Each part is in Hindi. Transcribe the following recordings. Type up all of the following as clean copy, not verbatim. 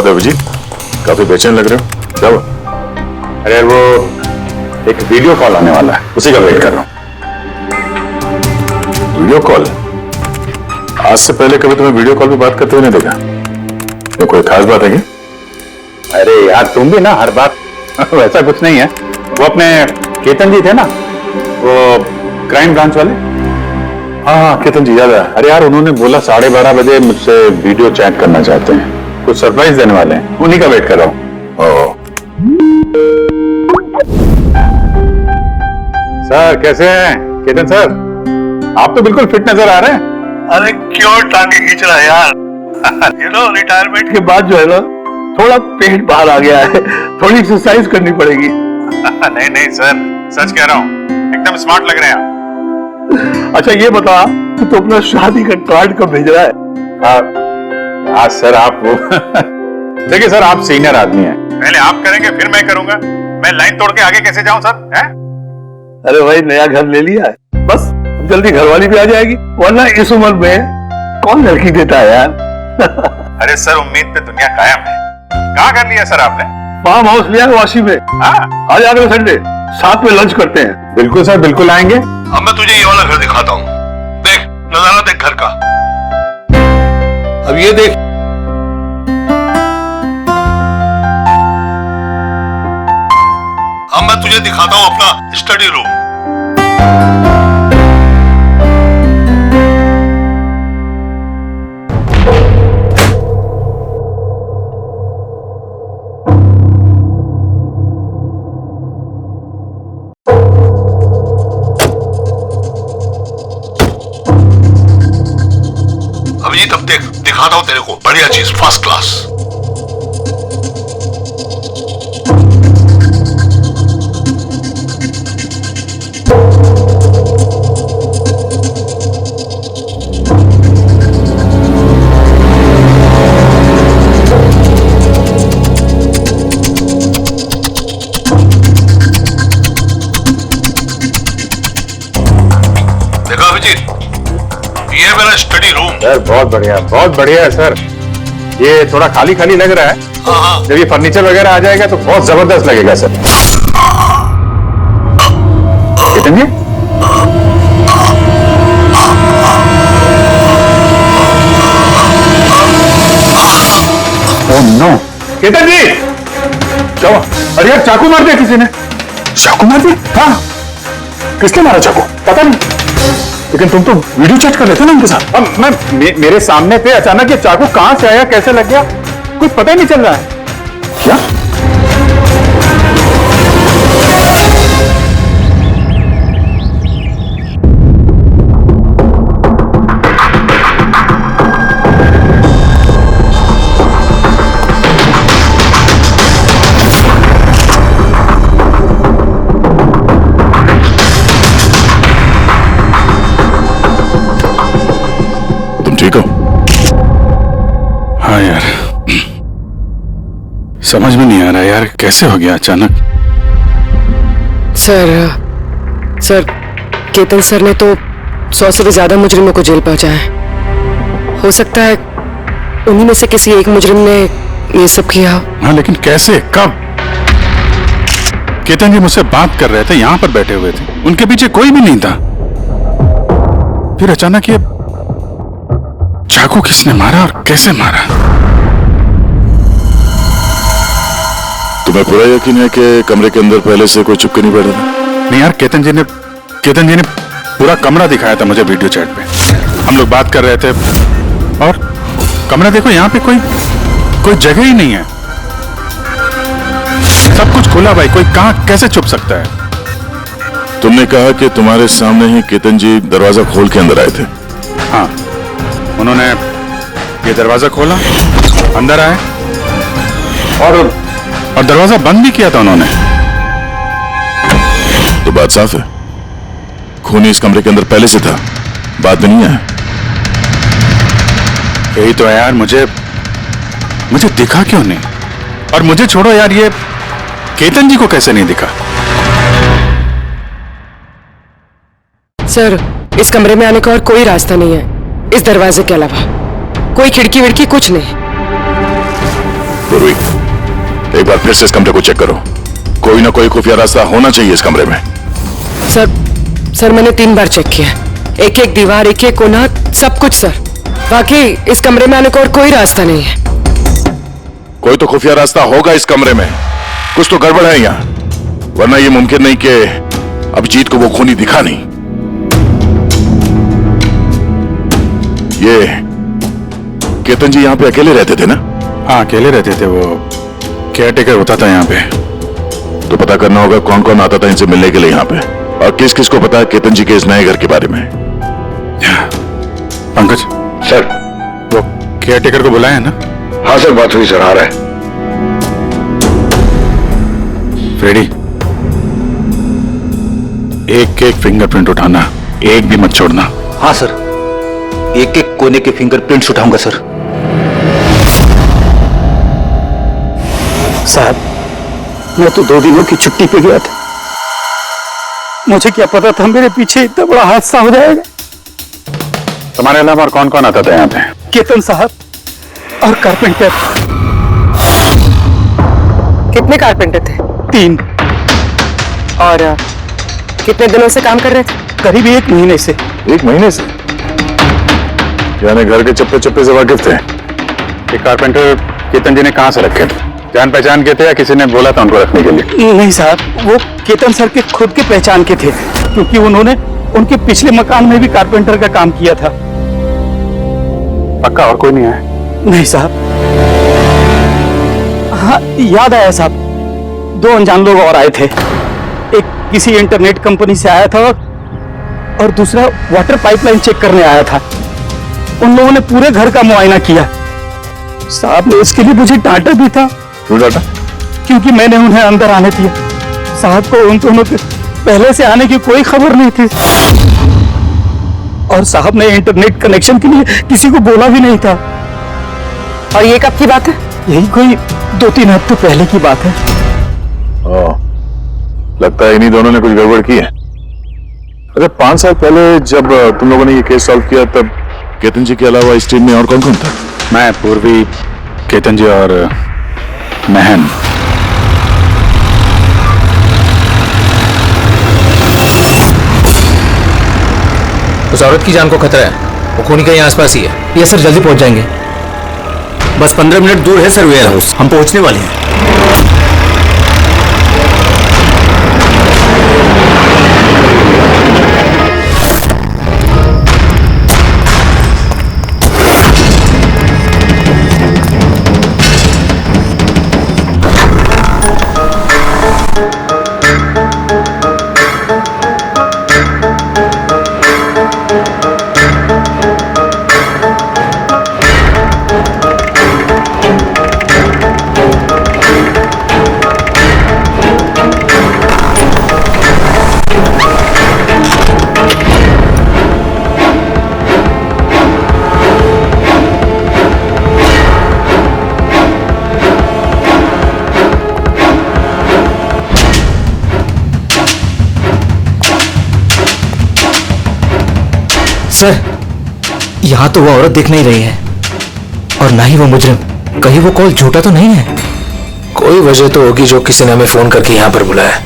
बात है अभिजीत, काफी बेचैन लग रहे हो, क्या हुआ? अरे यार वो एक वीडियो कॉल आने वाला है, उसी का वेट कर रहा हूँ। Video call? आज से पहले कभी तुम्हें वीडियो कॉल पे बात करते हुए नहीं देखा। तो कोई खास बात है क्या? अरे यार तुम भी ना हर बात वैसा कुछ नहीं है। वो अपने केतन जी थे ना, वो क्राइम ब्रांच वाले। हाँ, केतन जी याद है। अरे यार उन्होंने बोला 12:30 बजे मुझसे वीडियो चैट करना चाहते हैं, कुछ सरप्राइज देने वाले हैं, उन्हीं का वेट कर रहा हूँ। सर कैसे हैं केतन सर? आप तो बिल्कुल फिट नजर आ रहे हैं। अरे क्यों टांगे खींच रहा है यार? रिटायरमेंट के बाद जो है ना, थोड़ा पेट बाहर आ गया है, थोड़ी एक्सरसाइज करनी पड़ेगी। नहीं नहीं सर, सच कह रहा हूँ, एकदम स्मार्ट लग रहे हैं आप। अच्छा ये बता कि तू अपना शादी का कार्ड कब भेज रहा है? आज सर आप देखिए सर, आप सीनियर आदमी हैं, पहले आप करेंगे फिर मैं करूंगा। मैं लाइन तोड़ के आगे कैसे जाऊं सर? है? अरे भाई नया घर ले लिया है, बस जल्दी घरवाली भी आ जाएगी, वरना इस उम्र में कौन लड़की देता है यार? अरे सर उम्मीद पे दुनिया कायम है। कहाँ कर लिया सर आपने? फार्म हाउस लिया है वाशी में। हाँ आज अगले संडे साथ में लंच करते हैं। बिल्कुल सर, बिल्कुल आएंगे। अब मैं तुझे ये वाला घर दिखाता हूँ, देख नजारा देख घर का। अब ये देख, अब मैं तुझे दिखाता हूँ अपना स्टडी रूम। अभिजीत अब देख, दिखाता हूँ तेरे को बढ़िया चीज, फर्स्ट क्लास। देखा अभिजीत, ये मेरा स्टडी रूम। सर बहुत बढ़िया है सर। ये थोड़ा खाली खाली लग रहा है, हाँ जब ये फर्नीचर वगैरह आ जाएगा तो बहुत जबरदस्त लगेगा सर। केतन जी, ओह नो, केतन जी चलो। अरे यार चाकू मार दिया किसी ने। चाकू मार दिया? हाँ, किसने मारा चाकू? पता नहीं, लेकिन तुम तो वीडियो चैट कर लेते ना उनके साथ। अब मेरे सामने थे, अचानक ये चाकू कहां से आया, कैसे लग गया, कुछ पता ही नहीं चल रहा है। क्या? ठीक हो? हाँ यार, समझ में नहीं आ रहा यार, कैसे हो गया अचानक। सर केतन सर ने तो 100 से भी ज्यादा मुजरिमों को जेल पहुंचाया है। हो सकता है उन्हीं में से किसी एक मुजरिम ने ये सब किया हो। हाँ लेकिन कैसे, कब? केतन जी मुझसे बात कर रहे थे, यहां पर बैठे हुए थे, उनके पीछे कोई भी नहीं था। फिर अचानक ये चाकू किसने मारा और कैसे मारा? तुम्हें पूरा यकीन है कि कमरे के अंदर पहले से कोई चुपके नहीं बैठा था? नहीं यार, केतन जी ने पूरा कमरा दिखाया था मुझे वीडियो चैट पे। हम लोग बात कर रहे थे और कमरा देखो, यहाँ पे कोई जगह ही नहीं है, सब कुछ खुला भाई, कोई कहाँ कैसे छुप सकता है? तुमने कहा कि तुम्हारे सामने ही केतन जी दरवाजा खोल के अंदर आए थे। हाँ, उन्होंने ये दरवाजा खोला, अंदर आए और दरवाजा बंद भी किया था उन्होंने। तो बात साफ है, खूनी इस कमरे के अंदर पहले से था, बाद में नहीं आया। यही तो है यार, मुझे दिखा क्यों नहीं? और मुझे छोड़ो यार, ये केतन जी को कैसे नहीं दिखा? सर इस कमरे में आने का और कोई रास्ता नहीं है इस दरवाजे के अलावा, कोई खिड़की विड़की कुछ नहीं। पूर्वी, एक बार फिर से इस कमरे को चेक करो। कोई ना कोई खुफिया रास्ता होना चाहिए इस कमरे में। सर मैंने 3 बार चेक किया, एक एक दीवार, एक एक कोना, सब कुछ सर। बाकी इस कमरे में आने का और कोई रास्ता नहीं है। कोई तो खुफिया रास्ता होगा इस कमरे में, कुछ तो गड़बड़ है यहाँ, वरना ये मुमकिन नहीं कि अभिजीत को वो खूनी दिखा नहीं। ये केतन जी यहाँ पे अकेले रहते थे ना? हाँ, अकेले रहते थे, वो केयर टेकर होता था यहाँ पे। तो पता करना होगा कौन कौन आता था इनसे मिलने के लिए यहाँ पे, और किस किस को पता है केतन जी के इस नए घर के बारे में। पंकज सर। वो केयर टेकर को बुलाया है ना? हाँ सर, बात हुई सर, आ रहा है। फ्रेडी, एक एक फिंगरप्रिंट उठाना, एक भी मत छोड़ना। हाँ सर, एक एक कोने के फिंगरप्रिंट्स उठाऊंगा सर। साहब, मैं तो 2 दिनों की छुट्टी पे गया था, मुझे क्या पता था मेरे पीछे इतना बड़ा हादसा हो जाएगा। तुम्हारे अलावा और कौन कौन आता था यहाँ पे? केतन साहब और कारपेंटर। कितने कारपेंटर थे? 3। और कितने दिनों से काम कर रहे थे? करीब 1 महीने से। 1 महीने से? यानी घर के चप्पे चप्पे से वाकिफ थे। ये कारपेंटर केतन जी ने कहाँ से रखे थे? जान पहचान के थे या किसी ने बोला था उनको रखने के लिए? नहीं साहब, वो केतन सर के खुद के पहचान के थे, क्योंकि उन्होंने उनके पिछले मकान में भी कारपेंटर का काम किया था। पक्का और कोई नहीं आया? नहीं साहब। हाँ, याद आया साहब, 2 अनजान लोग और आए थे। एक किसी इंटरनेट कंपनी से आया था और दूसरा वाटर पाइपलाइन चेक करने आया था। उन लोगों ने पूरे घर का मुआयना किया। साहब ने इसके लिए मुझे डांटा भी था। क्यों डांटा? क्योंकि मैंने उन्हें अंदर आने दिया। साहब को उन दोनों के पहले से आने की कोई खबर नहीं थी, और साहब ने इंटरनेट कनेक्शन के लिए किसी को बोला भी नहीं था। और ये कब की बात है? यही कोई 2-3 हफ्ते पहले की बात है। लगता है इन्हीं दोनों ने कुछ गड़बड़ की है। अरे 5 साल पहले जब तुम लोगों ने ये केस सॉल्व किया, तब केतन जी के अलावा इस टीम में और कौन कौन था? मैं, पूर्वी, केतन जी और महन। उस औरत की जान को खतरा है, वो खूनी कहीं आसपास ही है। ये सर, जल्दी पहुंच जाएंगे। बस 15 मिनट दूर है सर वेयर हाउस, हम पहुंचने वाले हैं। सर, यहाँ तो वो औरत दिख नहीं रही है, और ना ही वो मुजरिम। कहीं वो कॉल झूठा तो नहीं है? कोई वजह तो होगी जो किसी ने हमें फोन करके यहाँ पर बुलाया,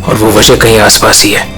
और वो वजह कहीं आसपास ही है।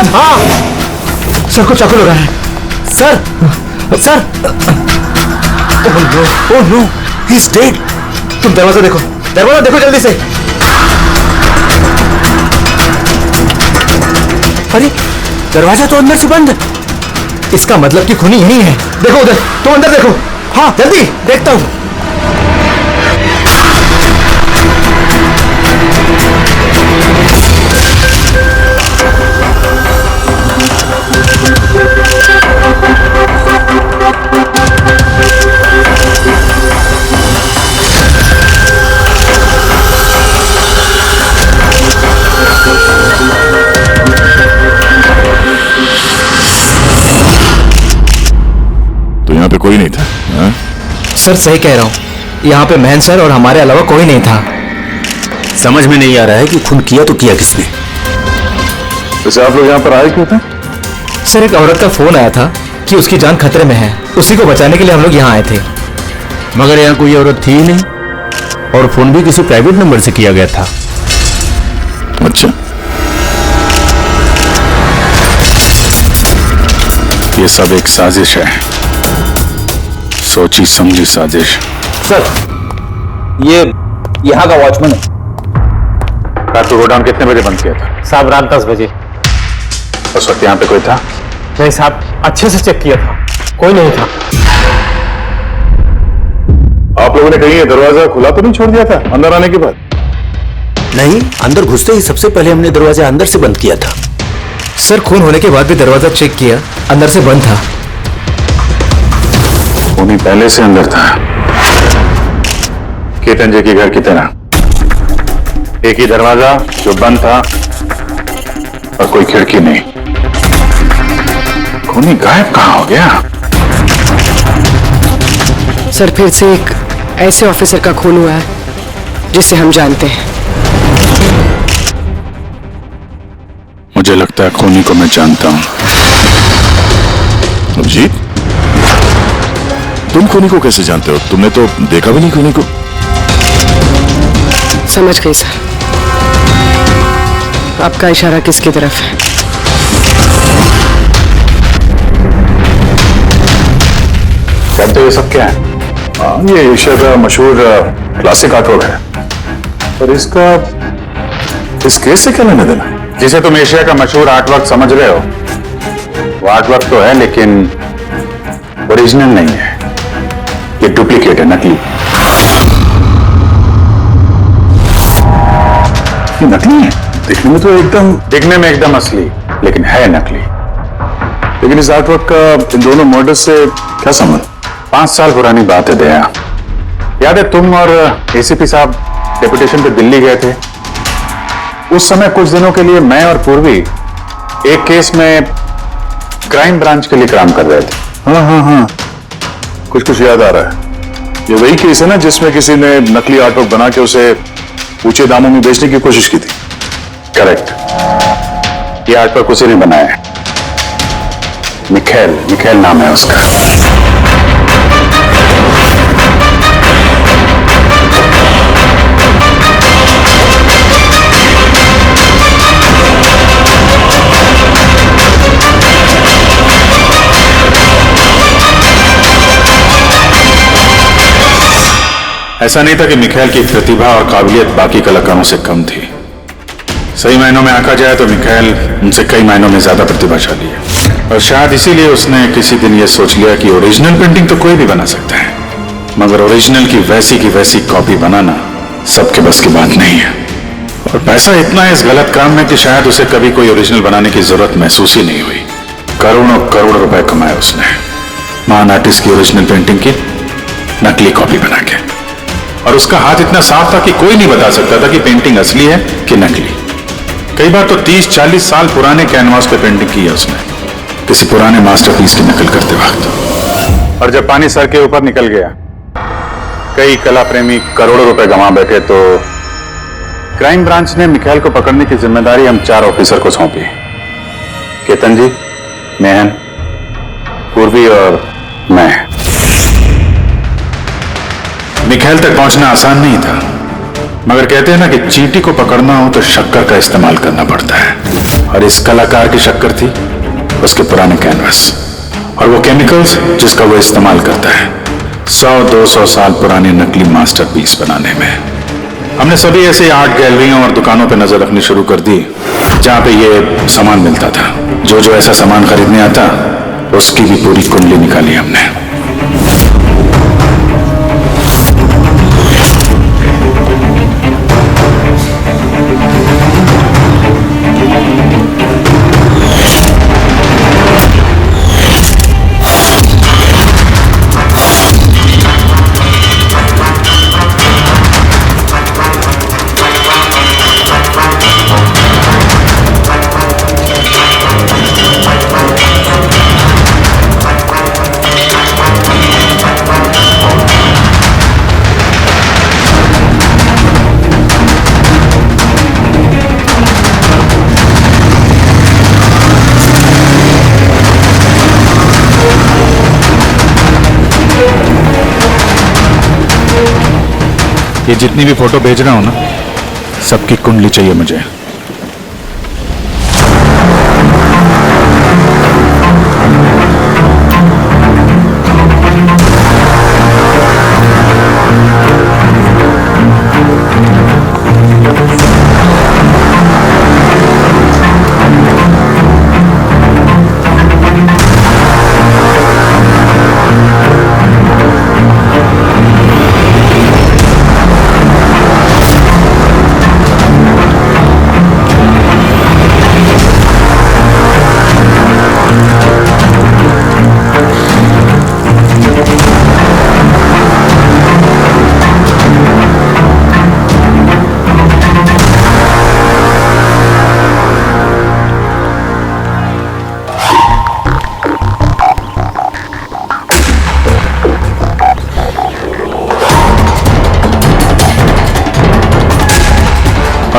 सुबंध। हाँ सर को चाकू लगा है। Sir sir oh no he is dead. तुम दरवाजा देखो जल्दी से। अरे दरवाजा तो अंदर से बंद। इसका मतलब कि खूनी यही है। देखो उधर, तुम अंदर देखो। हाँ जल्दी देखता हूं। तो यहाँ पे कोई नहीं था? हाँ? सर सही कह रहा हूं, यहाँ पे महन सर और हमारे अलावा कोई नहीं था। समझ में नहीं आ रहा है कि खून किया तो किया किसने। वैसे आप लोग यहाँ पर आए क्यों थे? सर एक औरत का फोन आया था कि उसकी जान खतरे में है, उसी को बचाने के लिए हम लोग यहाँ आए थे। मगर यहाँ कोई औरत थी ही नहीं और फोन भी किसी प्राइवेट नंबर से किया गया था। अच्छा, ये सब एक साजिश है, सोची समझी साजिश। सर ये यहाँ का वॉचमैन है रात को गोडाउन कितने बजे बंद किया था? साहब। रात 10 बजे। उस वक्त यहाँ पे कोई था? नहीं साहब, अच्छे से चेक किया था, कोई नहीं था। आप लोगों ने कहीं ये दरवाजा खुला तो नहीं छोड़ दिया था अंदर आने के बाद? नहीं, अंदर घुसते ही सबसे पहले हमने दरवाजा अंदर से बंद किया था। सर खून होने के बाद भी दरवाजा चेक किया, अंदर से बंद था। खूनी पहले से अंदर था। केतन जी के घर की तरह एक ही दरवाजा जो बंद था और कोई खिड़की नहीं। खूनी गायब कहां हो गया? सर फिर से एक ऐसे ऑफिसर का खून हुआ है जिसे हम जानते हैं। मुझे लगता है खूनी को मैं जानता हूं। अभिजीत, तुम खूनी को कैसे जानते हो? तुमने तो देखा भी नहीं खूनी को। समझ गई सर, आपका इशारा किसकी तरफ है? जानते हो ये सब क्या है? ये एशिया का मशहूर क्लासिक आर्टवर्क है, और इसका इस केस से क्या लेना देना? जिसे तुम एशिया का मशहूर आर्टवर्क समझ रहे हो, वो आर्टवर्क तो है लेकिन ओरिजिनल नहीं है। ये डुप्लीकेट है, नकली। ये नकली है? दिखने में एकदम असली, लेकिन है नकली। लेकिन इस आर्टवर्क का इन दोनों मर्डर्स से क्या संबंध? 5 साल पुरानी बात है दया। याद है तुम और एसीपी साहब डेपुटेशन पे दिल्ली गए थे? उस समय कुछ दिनों के लिए मैं और पूर्वी एक केस में क्राइम ब्रांच के लिए काम कर रहे थे। हाँ, कुछ याद आ रहा है। ये वही केस है ना जिसमें किसी ने नकली आर्टवर्क बना के उसे ऊंचे दामों में बेचने की कोशिश की थी? करेक्ट। ये आर्टवर्क उसी ने बनाया है। मिखेल नाम है उसका। ऐसा नहीं था कि मिखेल की प्रतिभा और काबिलियत बाकी कलाकारों से कम थी। सही मायनों में आंका जाए तो मिखेल उनसे कई मायनों में ज्यादा प्रतिभाशाली है, और शायद इसीलिए उसने किसी दिन यह सोच लिया कि ओरिजिनल पेंटिंग तो कोई भी बना सकता है, मगर ओरिजिनल की वैसी कॉपी बनाना सबके बस की बात नहीं है। और पैसा इतना है इस गलत काम में कि शायद उसे कभी कोई ओरिजिनल बनाने की जरूरत महसूस ही नहीं हुई। करोड़ों रुपए कमाए उसने महान आर्टिस्ट की ओरिजिनल पेंटिंग की नकली कॉपी बना के। और उसका हाथ इतना साफ था कि कोई नहीं बता सकता था कि पेंटिंग असली है कि नकली। कई बार तो 30-40 साल पुराने कैनवास पे पेंटिंग की है उसने, किसी पुराने मास्टरपीस की नकल करते वक्त। और जब पानी सर के ऊपर निकल गया, कई कला प्रेमी करोड़ों रुपए गंवा बैठे, तो क्राइम ब्रांच ने मिखेल को पकड़ने की जिम्मेदारी हम 4 ऑफिसर को सौंपी। केतन जी, मेहन, पूर्वी और मैं। मिखेल तक पहुंचना आसान नहीं था, मगर कहते हैं ना कि चींटी को पकड़ना हो तो शक्कर का इस्तेमाल करना पड़ता है, और इस कलाकार की शक्कर थी उसके पुराने कैनवस और वो केमिकल्स जिसका वो इस्तेमाल करता है 100-200 साल पुराने नकली मास्टरपीस बनाने में। हमने सभी ऐसे आर्ट गैलरियों और दुकानों पे नजर रखनी शुरू कर दी जहां पे ये सामान मिलता था। जो ऐसा सामान खरीदने आता उसकी भी पूरी कुंडली निकाली हमने। ये जितनी भी फोटो भेज रहा हूं ना, सबकी कुंडली चाहिए मुझे।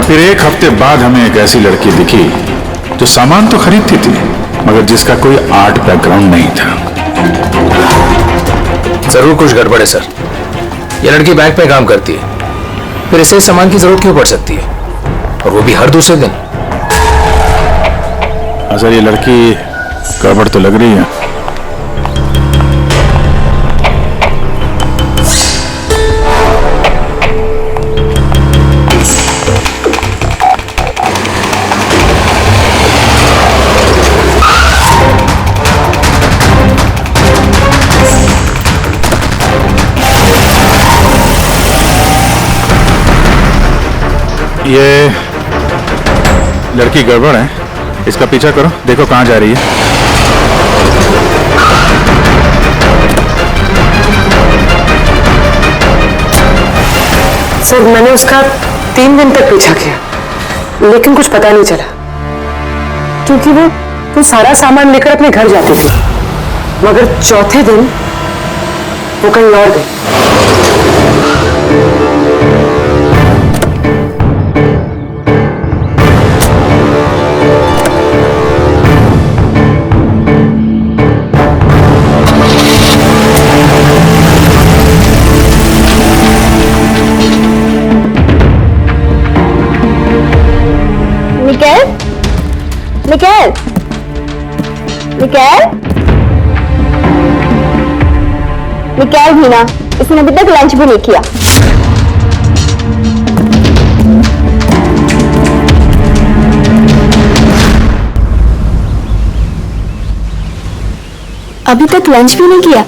फिर एक हफ्ते बाद हमें एक ऐसी लड़की दिखी जो सामान तो खरीदती थी मगर जिसका कोई आर्ट बैकग्राउंड नहीं था। जरूर कुछ गड़बड़ है सर। ये लड़की बैंक में काम करती है, फिर इसे सामान की जरूरत क्यों पड़ सकती है, और वो भी हर दूसरे दिन। सर ये लड़की गड़बड़ तो लग रही है। ये लड़की गड़बड़ है, इसका पीछा करो, देखो कहां जा रही है। सर मैंने उसका 3 दिन तक पीछा किया लेकिन कुछ पता नहीं चला, क्योंकि वो सारा सामान लेकर अपने घर जाती थी, मगर चौथे दिन वो कहीं और गई। निकल निकल निकल मीना, इसने अभी तक लंच भी नहीं किया। अभी तक लंच भी नहीं किया?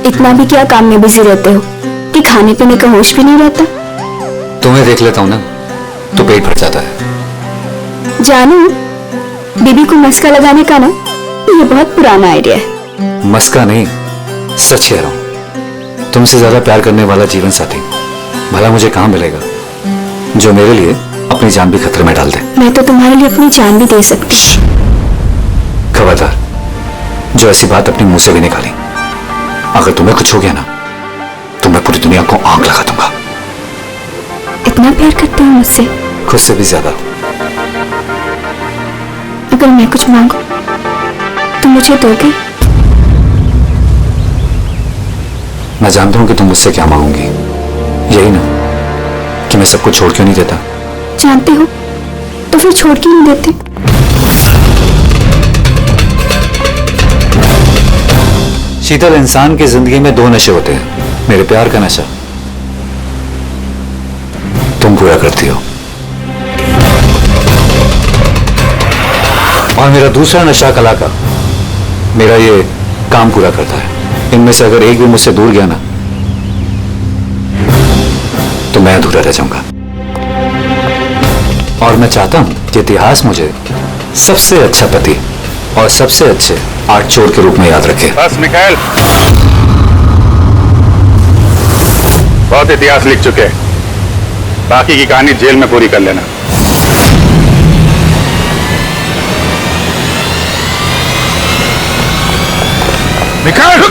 इतना भी क्या काम में बिजी रहते हो कि खाने पीने का होश भी नहीं रहता? तुम्हें देख लेता हूं ना तो पेट भर जाता है। जानू, बीबी को मस्का लगाने का ना ये बहुत पुराना आइडिया है। मस्का नहीं, सच कह रहा हूं। तुमसे ज्यादा प्यार करने वाला जीवन साथी भला मुझे कहां मिलेगा जो मेरे लिए अपनी जान भी खतरे में डाल दे। मैं तो तुम्हारे लिए अपनी जान भी दे सकती। खबरदार, जो ऐसी बात अपने मुंह से भी निकाली। अगर तुम्हें कुछ हो गया ना तो मैं पूरी दुनिया को आग लगा दूंगा। इतना प्यार करते हो मुझसे? खुद से भी ज्यादा। अगर मैं कुछ मांगू तो मुझे दोगे? मैं जानता हूं कि तुम मुझसे क्या मांगोगी, यही ना कि मैं सब कुछ छोड़ क्यों नहीं देता। जानते हो तो फिर छोड़ क्यों नहीं देते? शीतल, इंसान की जिंदगी में 2 नशे होते हैं, मेरे प्यार का नशा तुम पूरा करती हो, और मेरा दूसरा नशा कला का, मेरा ये काम पूरा करता है। इनमें से अगर एक भी मुझसे दूर गया ना तो मैं अधूरा रह जाऊंगा। और मैं चाहता हूं कि इतिहास मुझे सबसे अच्छा पति और सबसे अच्छे आर्ट चोर के रूप में याद रखे। बस मिखाइल, बहुत इतिहास लिख चुके, बाकी की कहानी जेल में पूरी कर लेना। मिखाइल,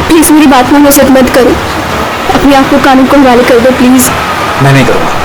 प्लीज मेरी बात मानो, उसे मत करो। अपनी आंख को कानून को हवाले कर दो प्लीज। मैं नहीं करूंगा।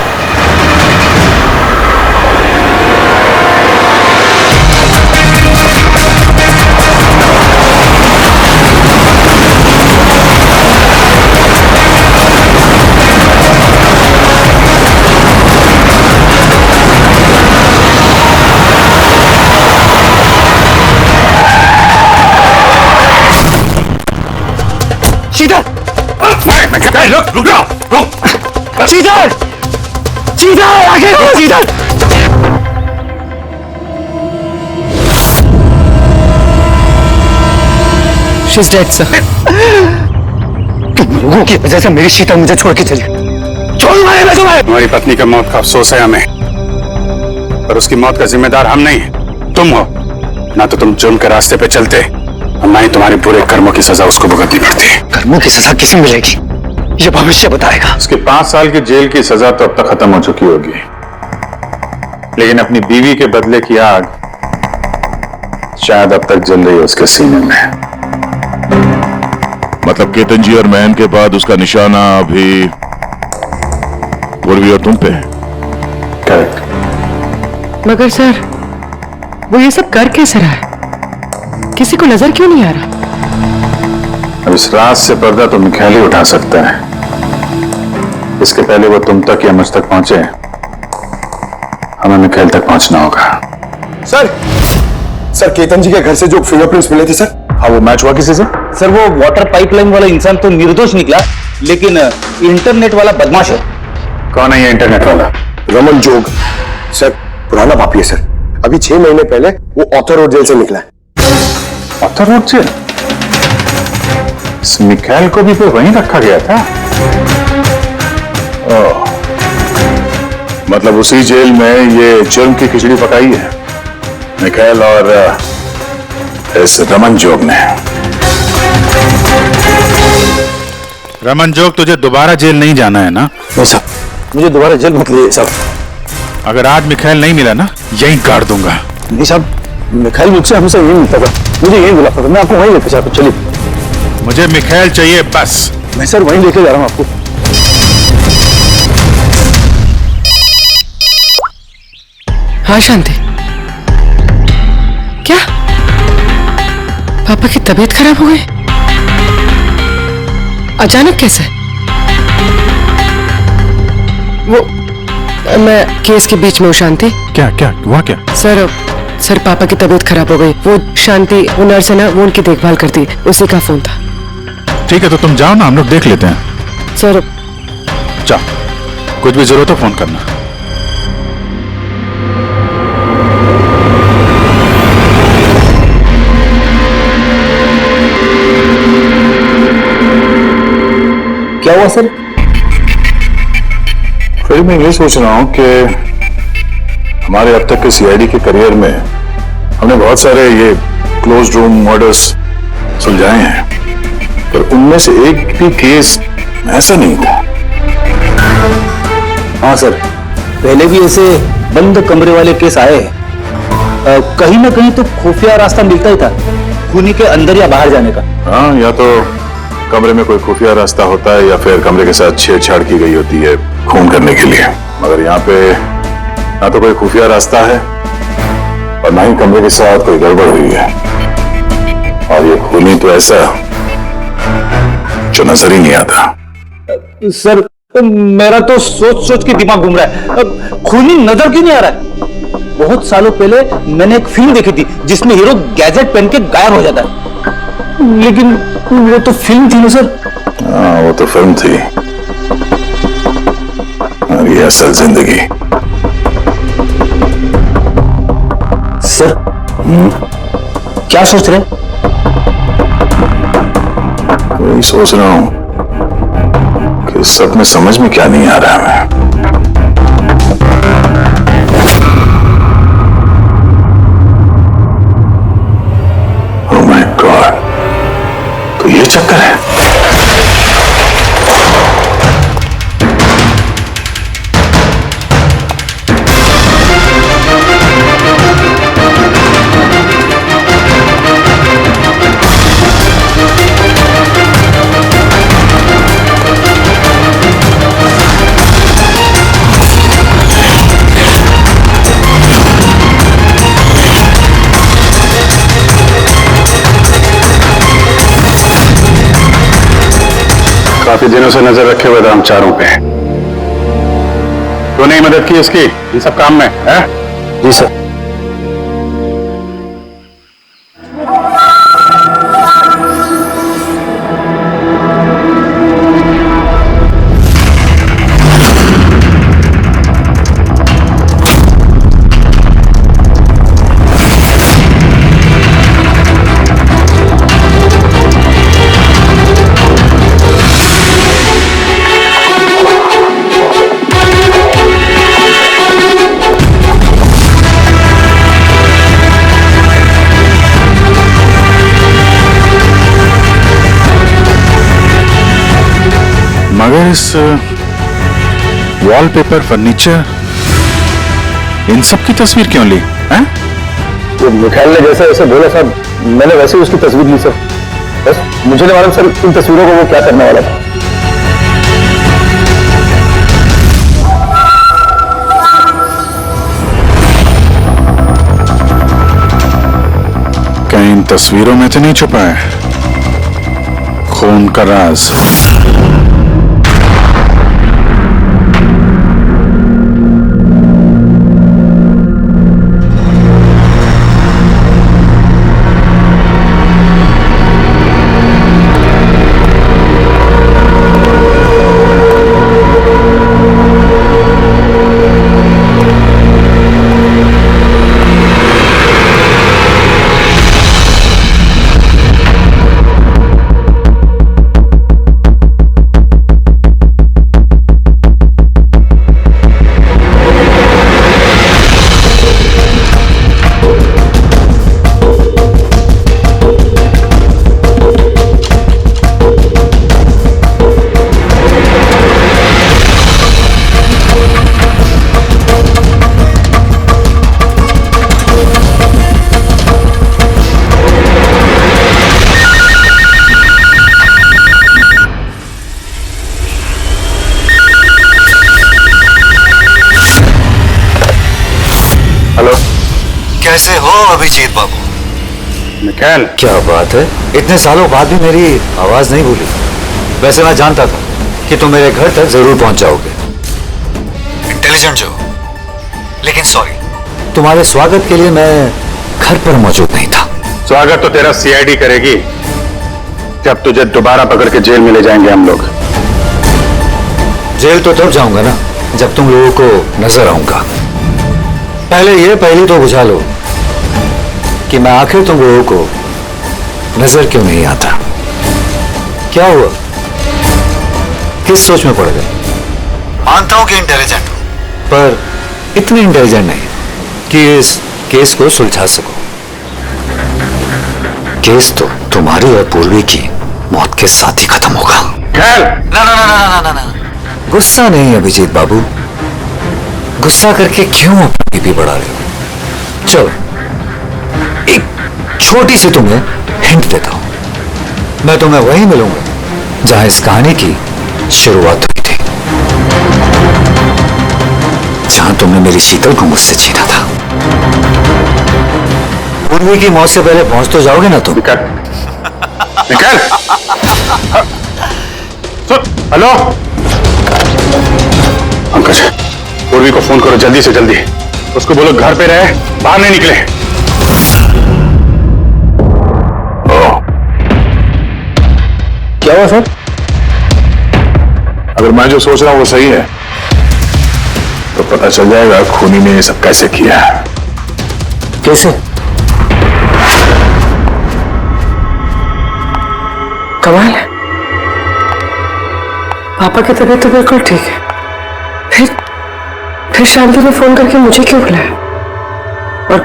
रुक जाओ, शीतल, शीतल आगे शीतल। She's dead, sir. तुम लोगों की वजह से मेरी शीतल मुझे छोड़ के चली गई। छोड़ मारे मैं तुम्हें। तुम्हारी पत्नी की मौत का अफसोस है हमें, पर उसकी मौत का जिम्मेदार हम नहीं, तुम हो। ना तो तुम जुर्म के रास्ते पे चलते और ना ही तुम्हारे बुरे कर्मों की सजा उसको भुगतनी पड़ती। कर्मों की सजा किसे मिलेगी ये भविष्य बताएगा। उसके 5 साल की जेल की सजा तो अब तक खत्म हो चुकी होगी, लेकिन अपनी बीवी के बदले की आग शायद अब तक जल रही है उसके सीने में। मतलब केतन जी और मैन के बाद उसका निशाना अभी पूर्वी और तुम पे है। करेक्ट। मगर सर, वो ये सब कर कैसे रहा है? किसी को नजर क्यों नहीं आ रहा? अब इस राज से पर्दा तो मिखाइल ही उठा सकता है। इसके पहले वो तुम तक या मुझ तक पहुंचे, हमें मिखाइल तक पहुंचना होगा। सर केतन जी के घर से जो फिंगरप्रिंट्स मिले थे सर। हाँ, वो मैच हुआ किसी से? सर वो वाटर पाइपलाइन वाला इंसान तो निर्दोष निकला, लेकिन इंटरनेट वाला बदमाश है। कौन है ये इंटरनेट वाला? रमन जोग सर, पुराना पापी है सर। अभी 6 महीने पहले वो ऑथर रोड जेल से निकला है। Arthur Road jail? इस मिखाइल को भी तो वहीं रखा गया था। मतलब उसी जेल में ये जुर्म की खिचड़ी पकाई है मिखाइल और इस रमन जोग ने। रमन जोग, तुझे दोबारा जेल नहीं जाना है ना? नहीं साहब, मुझे दोबारा जेल मत लिए साहब। अगर आज मिखाइल नहीं मिला ना, यहीं काट दूंगा। नहीं साहब, मिखाइल मुझसे हमेशा यही मिलता था, मुझे यही बुलाता था। मैं आपको वहीं लेके जाता। चलिए। मुझे मिखाइल चाहिए बस। मैं सर वहीं लेके जा रहा हूँ आपको। हाँ शांति, क्या पापा की तबीयत खराब हो गई? अचानक कैसे? वो मैं केस के बीच में हूँ शांति। क्या क्या हुआ क्या? सर पापा की तबीयत खराब हो गई। वो शांति, वो नर्स है ना, वो उनकी देखभाल करती है, उसी का फोन था। ठीक है, तो तुम जाओ ना, हम लोग देख लेते हैं। सर जाओ, कुछ भी जरूरत हो फोन करना। क्या हुआ सर? फिर मैं ये सोच रहा हूं कि हमारे अब तक के सीआईडी के करियर में हमने बहुत सारे ये क्लोज रूम मर्डर्स सुलझाए हैं, पर उनमें से एक भी केस ऐसा नहीं था। हाँ सर, पहले भी ऐसे बंद कमरे वाले केस आए कहीं ना कहीं तो खुफिया रास्ता मिलता ही था खूनी के अंदर या बाहर जाने का। हाँ, या तो कमरे में कोई खुफिया रास्ता होता है या फिर कमरे के साथ छेड़छाड़ की गई होती है खून करने के लिए। मगर यहाँ पे ना तो कोई खुफिया रास्ता है और ना ही कमरे के साथ कोई गड़बड़ हुई है। और ये खूनी तो ऐसा जो नजर ही नहीं आता। सर मेरा तो सोच सोच के दिमाग घूम रहा है। खूनी नजर क्यों नहीं आ रहा है? बहुत सालों पहले मैंने एक फिल्म देखी थी जिसमें हीरो गैजेट पहन के गायब हो जाता है, लेकिन वो तो फिल्म थी ना सर। हाँ, वो तो फिल्म थी और ये असल जिंदगी। सर क्या सोच रहे हैं? वही सोच रहा हूं कि सब में समझ में क्या नहीं आ रहा है। ओह माय गॉड, तो ये चक्कर है। काफी दिनों से नजर रखे हुए थे हम चारों पे। तूने ही मदद की इसकी इन सब काम में है? जी सर। मगर इस वॉलपेपर, फर्नीचर, इन सब की तस्वीर क्यों ली हैं? तो मिखाइल ने जैसा जैसे बोला साहब, मैंने वैसे ही उसकी तस्वीर ली सर। बस मुझे नहीं मालूम सर इन तस्वीरों को वो क्या करने वाला था। कहीं इन तस्वीरों में तो नहीं छुपा है खून का राज? कैसे हो अभिजीत बाबू? मिखाइल, क्या बात है, इतने सालों बाद भी मेरी आवाज नहीं भूली। वैसे मैं जानता था कि तुम मेरे घर तक जरूर पहुंच जाओगे, इंटेलिजेंट जो, लेकिन सॉरी, तुम्हारे स्वागत के लिए मैं घर पर मौजूद नहीं था। स्वागत तो तेरा सीआईडी करेगी जब तुझे दोबारा पकड़ के जेल में ले जाएंगे हम लोग। जेल तो तब जाऊंगा ना जब तुम लोगों को नजर आऊंगा। पहले ये पहली तो बुझा लो कि मैं आखिर तुम लोगों को नजर क्यों नहीं आता। क्या हुआ, किस सोच में पड़ गए? मानता हूं कि इंटेलिजेंट हो, पर इतनी इंटेलिजेंट नहीं कि इस केस को सुलझा सको। केस तो तुम्हारी और पूर्वी की मौत के साथ ही खत्म होगा। मिखाइल, ना ना ना ना ना ना ना, गुस्सा नहीं अभिजीत बाबू, गुस्सा करके क्यों अपना बीपी बढ़ा रहे हो? चलो एक छोटी सी तुम्हें हिंट देता हूं। मैं तुम्हें वहीं मिलूंगा जहां इस कहानी की शुरुआत हुई थी, जहां तुमने मेरी शीतल को मुझसे छीना था। पूर्वी की मौत से पहले पहुंच तो जाओगे ना तुम? निकल। हेलो पंकज, पूर्वी को फोन करो जल्दी से जल्दी। उसको बोलो घर पे रहे, बाहर नहीं निकले। क्या हुआ सर? अगर मैं जो सोच रहा हूं वो सही है तो पता चल जाएगा खूनी ने ये सब कैसे किया है। कैसे? कमाल है, पापा की तबीयत तो बिल्कुल ठीक है, फिर शांति ने फोन करके मुझे क्यों बुलाया? और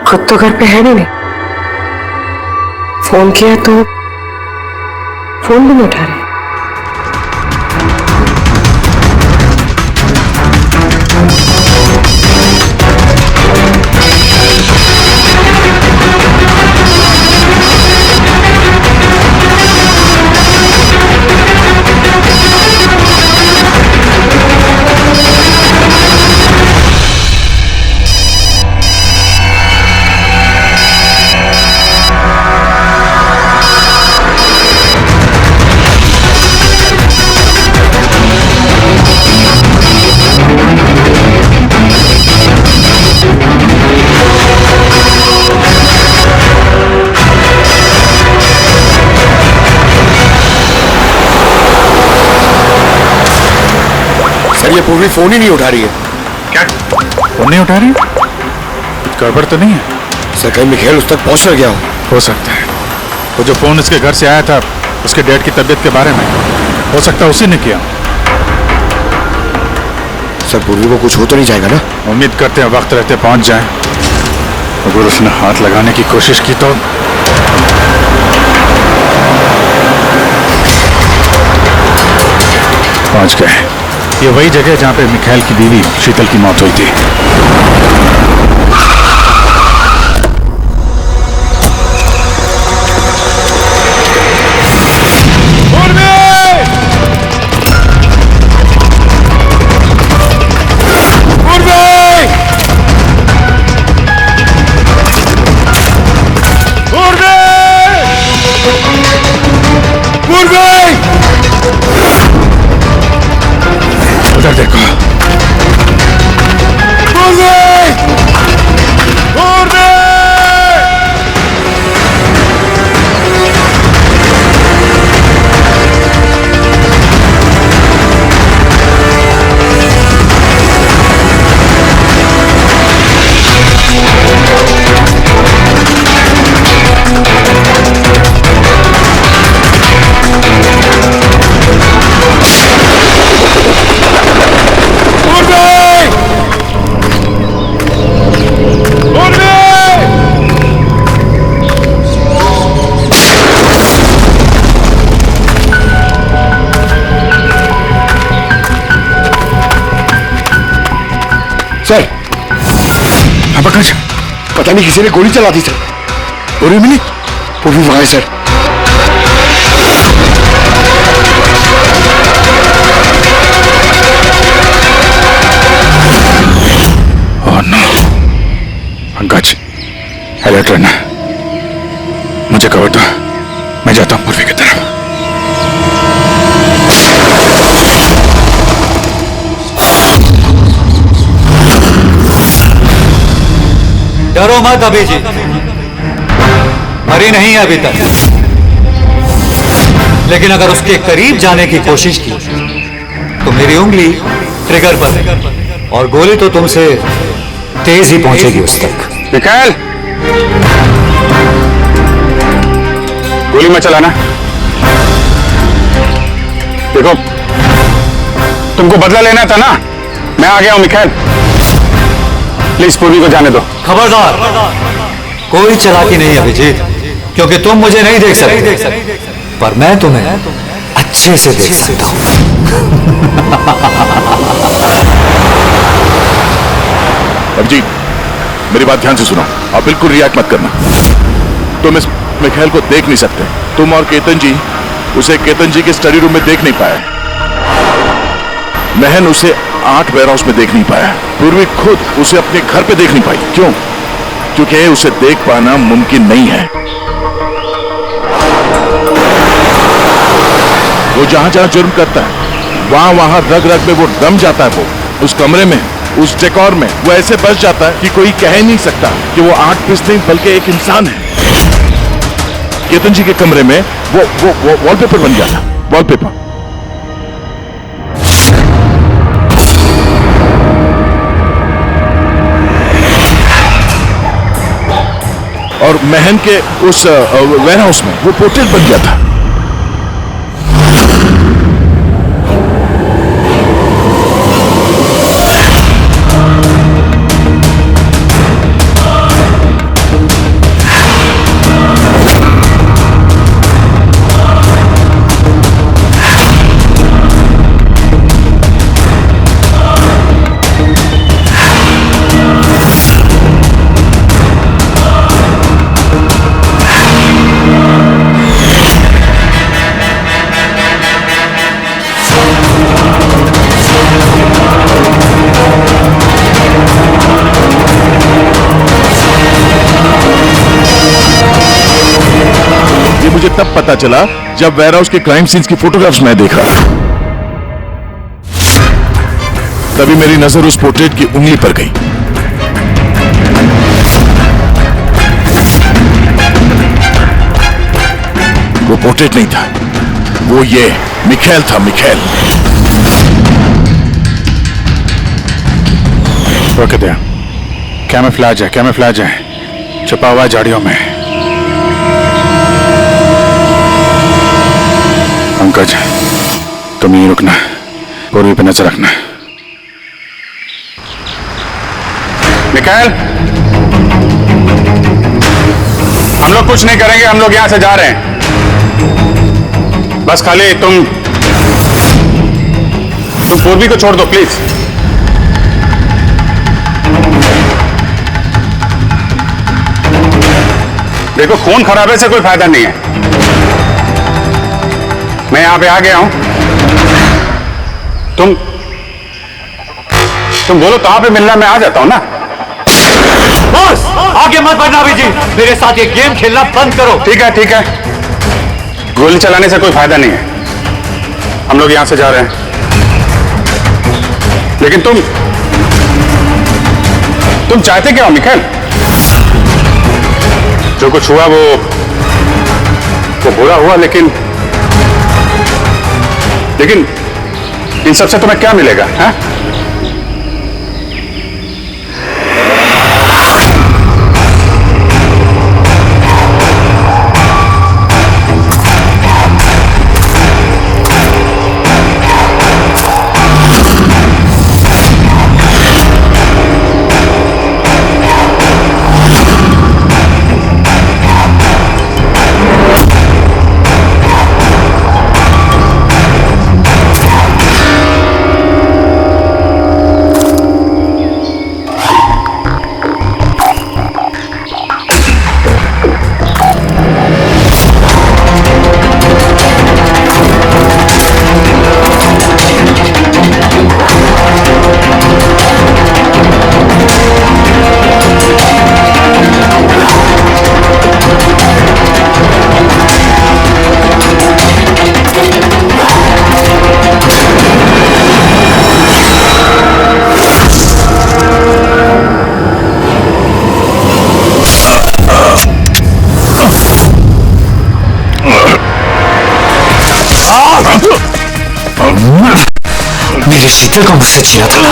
खुद तो घर पे है भी नहीं। फोन किया तो फोन भी नहीं उठा रही। ये पूर्वी फोन ही नहीं उठा रही है। क्या फोन नहीं उठा रही? कुछ गड़बड़ तो नहीं है? सर कहीं मिखेल उस तक पहुंच न गया हो सकता है वो जो फोन इसके घर से आया था उसके डैड की तबीयत के बारे में, हो सकता है उसी ने किया। सर पूर्वी को कुछ हो तो नहीं जाएगा ना? उम्मीद करते हैं वक्त रहते पहुंच जाए। अगर उसने हाथ लगाने की कोशिश की तो पहुंच गए। ये वही जगह जहां पे मिखाइल की बीवी शीतल की मौत हुई थी। उधर देखो। सर पंकज, पता नहीं किसी ने गोली चला दी सर। पूरी मिली? पूर्वी वहां है sir. Oh no. Pankaj alert रहना, मुझे कवर दो, मैं जाता हूं पूर्वी की तरफ। डरो मत अभी जी, मरी नहीं है अभी तक, लेकिन अगर उसके करीब जाने की कोशिश की तो मेरी उंगली ट्रिगर पर और गोली तो तुमसे तेज ही पहुंचेगी उस तक। मिखाइल, गोली मत चलाना। देखो तुमको बदला लेना था ना, मैं आ गया हूं मिखाइल। प्लीज पूर्वी को जाने दो। खबरदार, कोई चालाकी नहीं अभिजीत, क्योंकि तुम मुझे नहीं देख सकते, पर मैं तुम्हें अच्छे से देख सकता हूं। अभिजीत, मेरी बात ध्यान से सुनो और बिल्कुल रिएक्ट मत करना। तुम इस मिखाइल को देख नहीं सकते। तुम और केतन जी उसे केतन जी के स्टडी रूम में देख नहीं पाए। महन उसे 8 वेयरहाउस में देख नहीं पाया। पूर्वी खुद उसे अपने घर पे देख नहीं पाई। क्यों? क्योंकि उसे देख पाना मुमकिन नहीं है। वो जहां जहां जुर्म करता है वहां वहां रग रग में वो दम जाता है। वो उस कमरे में, उस डेकोर में वो ऐसे बस जाता है कि कोई कह नहीं सकता कि वो 8 पीस नहीं बल्कि एक इंसान है। केतन जी के कमरे में वो वॉलपेपर बन गया था। वॉलपेपर। और महन के उस वेयरहाउस में वो पोर्ट्रेट बन गया था। मुझे तब पता चला जब वेयरहाउस के क्राइम सीन्स की फोटोग्राफ्स मैं देख रहा था। तभी मेरी नजर उस पोर्ट्रेट की उंगली पर गई। वो पोर्ट्रेट नहीं था, वो ये मिखाइल था। मिखाइल। रोक दिया। कैमोफ्लेज है, छुपा हुआ झाड़ियों में। पंकज, तुम यहीं रुकना, पूर्वी पे नजर रखना। मिखाइल, हम लोग कुछ नहीं करेंगे, हम लोग यहां से जा रहे हैं। बस खाली तुम पूर्वी को छोड़ दो प्लीज। देखो, खून खराबे से कोई फायदा नहीं है। मैं यहां पे आ गया हूं। तुम बोलो कहां पे मिलना, मैं आ जाता हूं ना। बॉस, आगे मत बढ़ना अभिजीत, मेरे साथ ये गेम खेलना बंद करो। ठीक है, गोली चलाने से कोई फायदा नहीं है। हम लोग यहां से जा रहे हैं, लेकिन तुम चाहते क्या हो मिखाइल? जो कुछ हुआ वो बुरा हुआ, लेकिन इन सबसे तुम्हें क्या मिलेगा? हाँ? मेरे शीतल को मुझसे छीना था ना,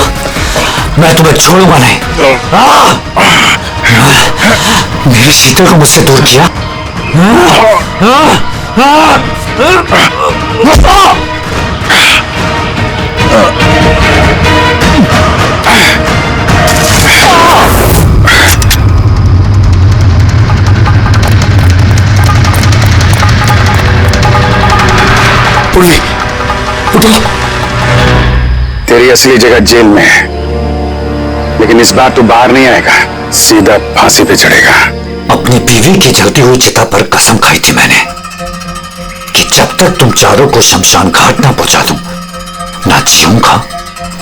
मैं तुम्हें छोड़ूंगा नहीं। मेरे शीतल को मुझसे दूर किया। पूर्वी, उठो। तेरी असली जगह जेल में है। लेकिन इस बार तो बाहर नहीं आएगा, सीधा फांसी पे चढ़ेगा। अपनी बीवी की जलती हुई चिता पर कसम खाई थी मैंने कि जब तक तुम चारों को शमशान घाट ना पहुंचा दूं, ना जीऊंगा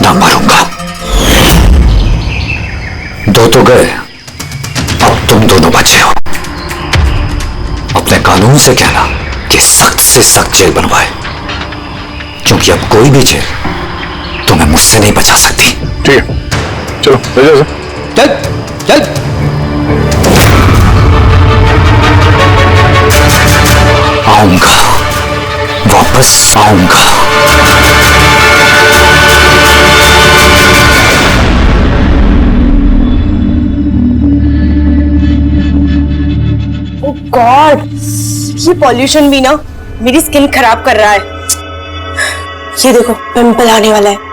ना मरूंगा। दो तो गए, अब तुम दोनों बचे हो। अपने कानून से कहना कि सख्त से सख्त जेल बनवाए, क्योंकि अब कोई भी जेल तुम्हें मुझसे नहीं बचा सकती। ठीक है, चलो ले जाओ सर। चल चल। आऊंगा, वापस आऊंगा। ओह गॉड, ये पॉल्यूशन भी ना मेरी स्किन खराब कर रहा है। ये देखो पिंपल आने वाला है।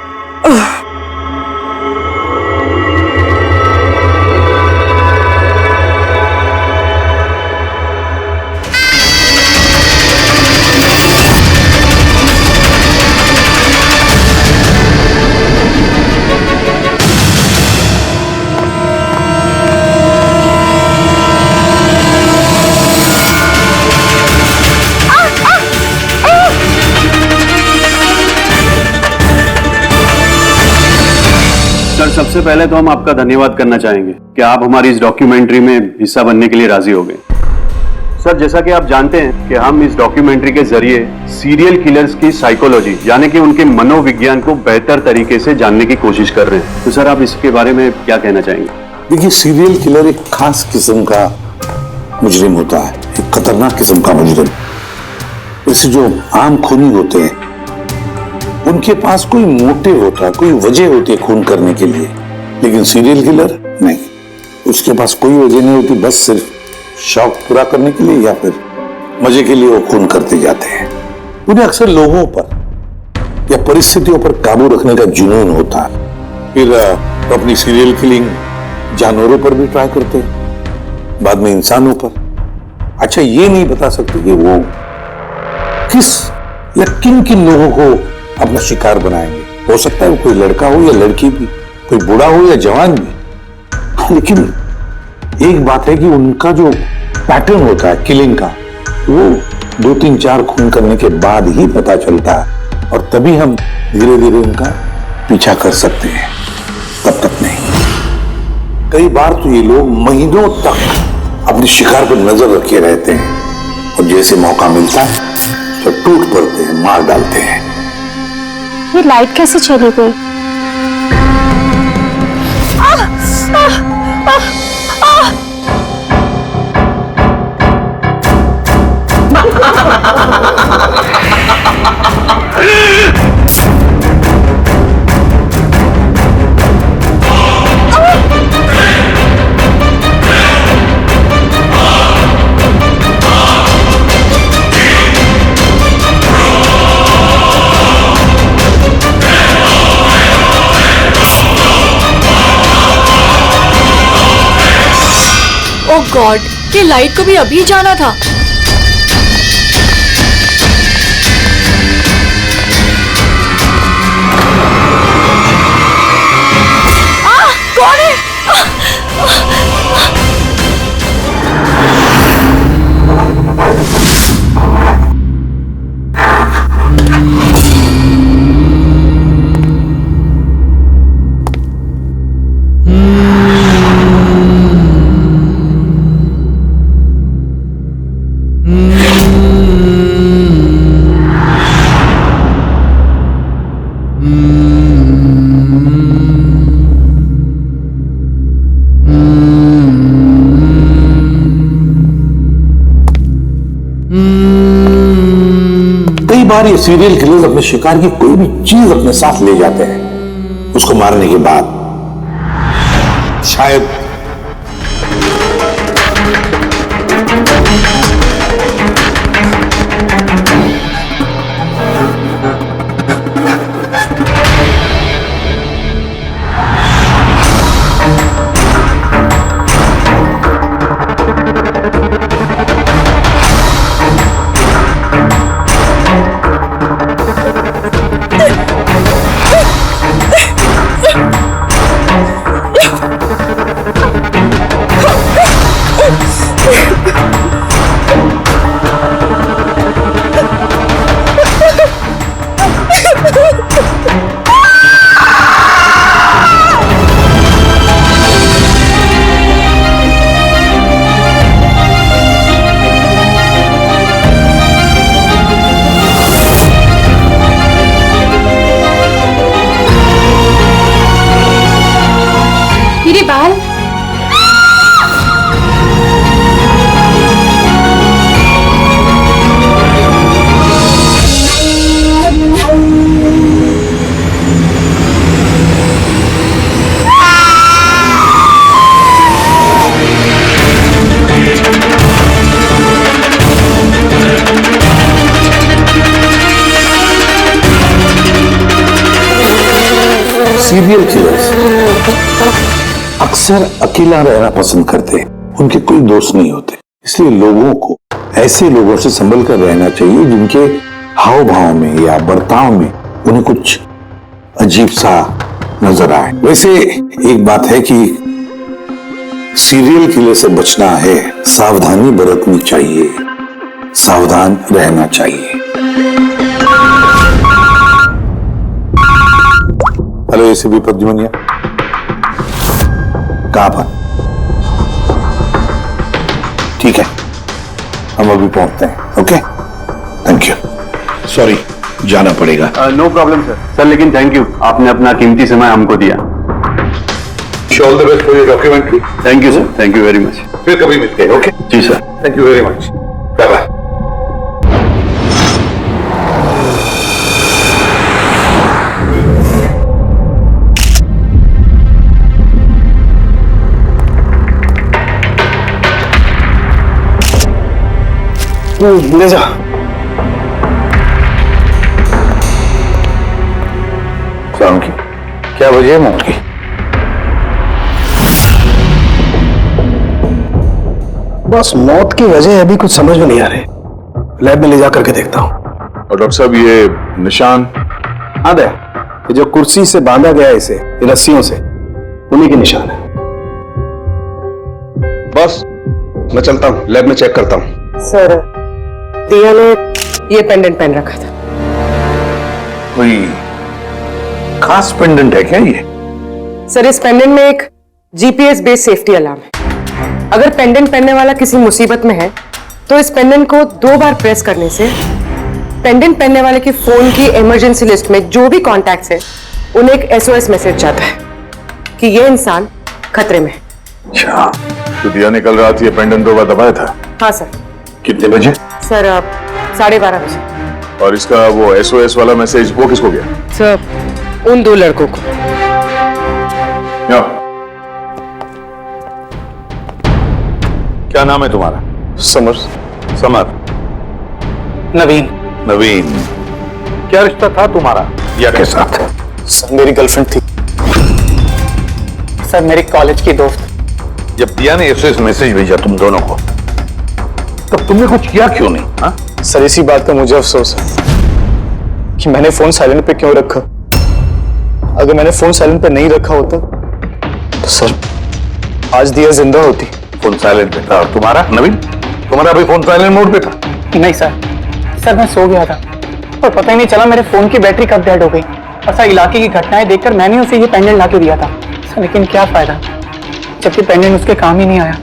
सर, सबसे पहले तो हम आपका धन्यवाद करना चाहेंगे कि आप हमारी इस डॉक्यूमेंट्री में हिस्सा बनने के लिए राजी हो गए। सर, जैसा कि आप जानते हैं कि हम इस डॉक्यूमेंट्री के जरिए सीरियल किलर्स की साइकोलॉजी यानी कि उनके मनोविज्ञान को बेहतर तरीके से जानने की कोशिश कर रहे हैं। तो सर, आप इसके बारे में क्या कहना चाहेंगे? देखिए, सीरियल किलर एक खास किस्म का मुजरिम होता है, एक खतरनाक किस्म का मुजरिम। जैसे जो आम खूनी होते हैं उनके पास कोई मोटिव होता है, कोई वजह होती है खून करने के लिए, लेकिन सीरियल किलर नहीं, उसके पास कोई वजह नहीं होती, बस सिर्फ शौक पूरा करने के लिए या फिर मजे के लिए वो खून करते जाते हैं। उन्हें अक्सर लोगों पर या परिस्थितियों पर काबू रखने का जुनून होता है। फिर अपनी सीरियल किलिंग जानवरों पर भी ट्राई करते हैं, बाद में इंसानों पर। अच्छा, ये नहीं बता सकते कि वो किस या किन किन लोगों को अपना शिकार बनाएंगे। हो सकता है वो कोई लड़का हो या लड़की भी, कोई बूढ़ा हो या जवान भी। लेकिन एक बात है कि उनका जो पैटर्न होता है किलिंग का, वो 2, 3, 4 खून करने के बाद ही पता चलता है, और तभी हम धीरे धीरे उनका पीछा कर सकते हैं, तब तक नहीं। कई बार तो ये लोग महीनों तक अपने शिकार पर नजर रखे रहते हैं, और जैसे मौका मिलता है तो टूट पड़ते हैं, मार डालते हैं। ये लाइट कैसे चली गई? ओह गॉड, ये लाइट को भी अभी जाना था। कौन है? कई बार ये सीरियल किलर्स अपने शिकार की कोई भी चीज अपने साथ ले जाते हैं। उसको मारने के बाद शायद सीरियल किलर्स अक्सर अकेला रहना पसंद करते हैं, उनके कोई दोस्त नहीं होते। इसलिए लोगों को ऐसे लोगों से संभल कर रहना चाहिए जिनके हाव भाव में या बर्ताव में उन्हें कुछ अजीब सा नजर आए। वैसे एक बात है कि सीरियल किलर से बचना है, सावधानी बरतनी चाहिए, सावधान रहना चाहिए। हेलो एसीपी प्रद्युमनिया, कहां पर? ठीक है, हम अभी पहुंचते हैं। Okay, thank you. सॉरी, जाना पड़ेगा। No problem sir. सर लेकिन थैंक यू, आपने अपना कीमती समय हमको दिया। All the best for your documentary. Thank you sir, thank you very much. फिर कभी मिलते हैं। Okay ji sir, thank you very much. Bye bye. ले जा। सलाम की क्या वजह है मौत की? बस मौत की वजह अभी कुछ समझ में नहीं आ रही। लैब में ले जा करके देखता हूँ। और डॉक्टर साहब ये निशान? हाँ दे, ये जो कुर्सी से बांधा गया है इसे, ये रस्सियों से, उन्हीं के निशान है। बस मैं चलता हूँ, लैब में चेक करता हूँ। सर, दिया ने ये पेंडेंट पहन रखा था। कोई खास पेंडेंट है क्या ये? सर, इस पेंडेंट में एक जीपीएस बेस्ड सेफ्टी अलार्म है। अगर पेंडेंट पहनने वाला किसी मुसीबत में है तो इस पेंडेंट को 2 बार प्रेस करने से पेंडेंट पहनने वाले की फोन की इमरजेंसी लिस्ट में जो भी कॉन्टैक्ट्स है उन्हें एक SOS मैसेज जाता है कि ये इंसान खतरे में है। अच्छा, तो दिया ने कल रात ये पेंडेंट 2 बार दबाया था? हाँ सर। कितने बजे? सर, 12:30 बजे। और इसका वो SOS वाला मैसेज वो किसको गया? सर, उन 2 लड़कों को। क्या नाम है तुम्हारा? समर। समर। नवीन। नवीन। क्या रिश्ता था तुम्हारा दिया के साथ? सर, मेरी गर्लफ्रेंड थी। सर, मेरी कॉलेज की दोस्त। जब दिया ने SOS मैसेज भेजा तुम दोनों को, तब तुमने कुछ किया क्यों नहीं? हा? सर, इसी बात का मुझे अफसोस है कि मैंने फोन साइलेंट पे क्यों रखा। अगर मैंने फोन साइलेंट पे नहीं रखा होता तो सर आज दिया जिंदा होती। फोन साइलेंट पे था। और तुम्हारा नवीन? तुम्हारा भी फोन साइलेंट मोड पे था? नहीं सर, सर मैं सो गया था और पता ही नहीं चला मेरे फोन की बैटरी कब डेड हो गई। ऐसा इलाके की घटनाएं देखकर मैंने उसे ये पेंडेंट ला के दिया था। सर लेकिन क्या फायदा, जबकि पेंडेंट उसके काम ही नहीं आया।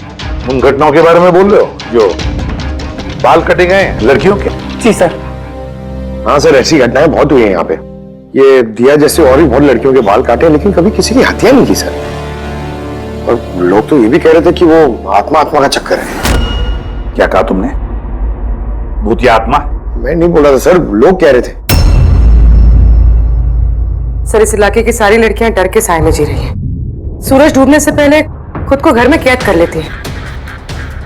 उन घटनाओं के बारे में बोल रहे हो जो बाल कटे गए लड़कियों के? जी सर। हाँ सर, ऐसी घटनाएं बहुत हुई हैं यहाँ पे। ये दिया जैसे और भी बहुत लड़कियों के बाल काटे, लेकिन कभी किसी की हत्या नहीं की सर। और लोग तो ये भी कह रहे थे कि वो आत्मा का चक्कर है। क्या कहा तुमने? भूत या आत्मा? मैं नहीं बोल रहा था सर, लोग कह रहे थे। सर, इस इलाके की सारी लड़कियां डर के साए में जी रही हैं। सूरज डूबने से पहले खुद को घर में कैद कर लेती हैं।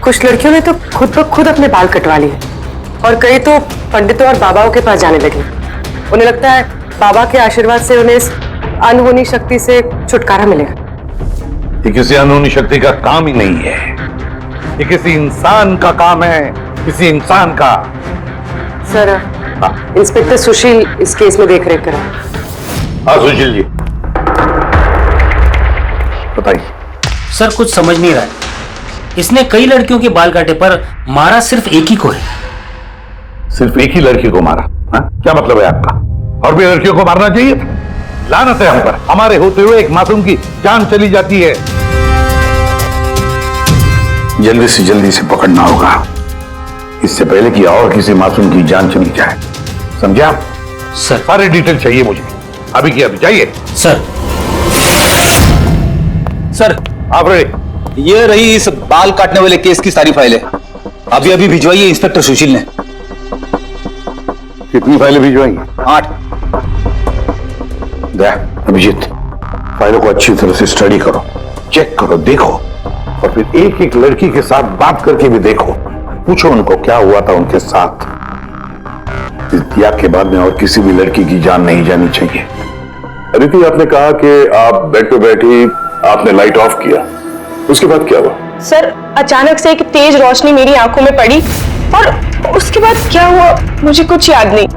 कुछ लड़कियों ने तो खुद ब खुद अपने बाल कटवा लिए और कई तो पंडितों और बाबाओं के पास जाने लगी। उन्हें लगता है बाबा के आशीर्वाद से उन्हें इस अनहोनी शक्ति से छुटकारा मिलेगा। ये किसी अनहोनी शक्ति का काम ही नहीं है, ये किसी इंसान का काम है, किसी इंसान का। सर, इंस्पेक्टर सुशील इस केस में देख रेख करें। हाँ सुशील जी, बताइए। सर, कुछ समझ नहीं रहा है। इसने कई लड़कियों के बाल काटे पर मारा सिर्फ एक ही को है। सिर्फ एक ही लड़की को मारा? हा? क्या मतलब है आपका? और भी लड़कियों को मारना चाहिए था? लानत है हम पर, हमारे होते हुए एक मासूम की जान चली जाती है। जल्दी से पकड़ना होगा, इससे पहले कि और किसी मासूम की जान चली जाए। समझा? सर। सारे डिटेल चाहिए मुझे, अभी की अभी चाहिए। सर। सर, आप रेडी? ये रही इस बाल काटने वाले केस की सारी फाइलें। अभी भिजवाइए इंस्पेक्टर सुशील ने। कितनी फाइलें भिजवाई? 8। अभिजीत, फाइलों को अच्छी तरह से स्टडी करो, चेक करो, देखो, और फिर एक एक लड़की के साथ बात करके भी देखो। पूछो उनको क्या हुआ था उनके साथ। इस दिया के बाद में और किसी भी लड़की की जान नहीं जानी चाहिए। अदिति, आपने कहा कि आप बेड पे बैठी, आपने लाइट ऑफ किया, उसके बाद क्या हुआ? सर अचानक से एक तेज रोशनी मेरी आंखों में पड़ी और उसके बाद क्या हुआ मुझे कुछ याद नहीं।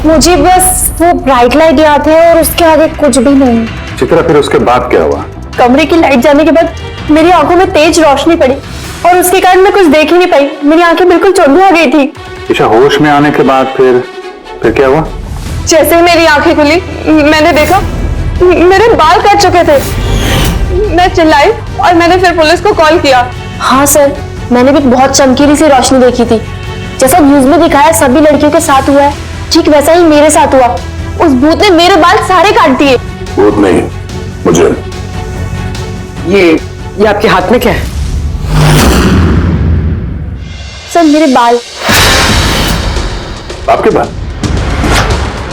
मुझे बस वो ब्राइट लाइट याद है और उसके आगे कुछ भी नहीं। चित्रा, फिर उसके बाद क्या हुआ? कमरे की लाइट जाने के बाद मेरी आंखों में तेज रोशनी पड़ी और उसके कारण मैं कुछ देख ही नहीं पाई। मेरी आंखें बिल्कुल चौंधी आ गई थी। ईशा, होश में आने के बाद फिर क्या हुआ? जैसे ही मेरी आंखें खुली मैंने देखा मेरे बाल कट चुके थे। मैं चिल्लाई और मैंने फिर पुलिस को कॉल किया। हाँ सर, मैंने भी बहुत चमकीली सी रोशनी देखी थी। जैसा न्यूज में दिखाया सभी लड़कियों के साथ हुआ है, ठीक वैसा ही मेरे साथ हुआ। उस भूत ने मेरे बाल सारे काट दिए। भूत नहीं, मुझे। ये आपके हाथ में क्या है? सर मेरे बाल। आपके बाल?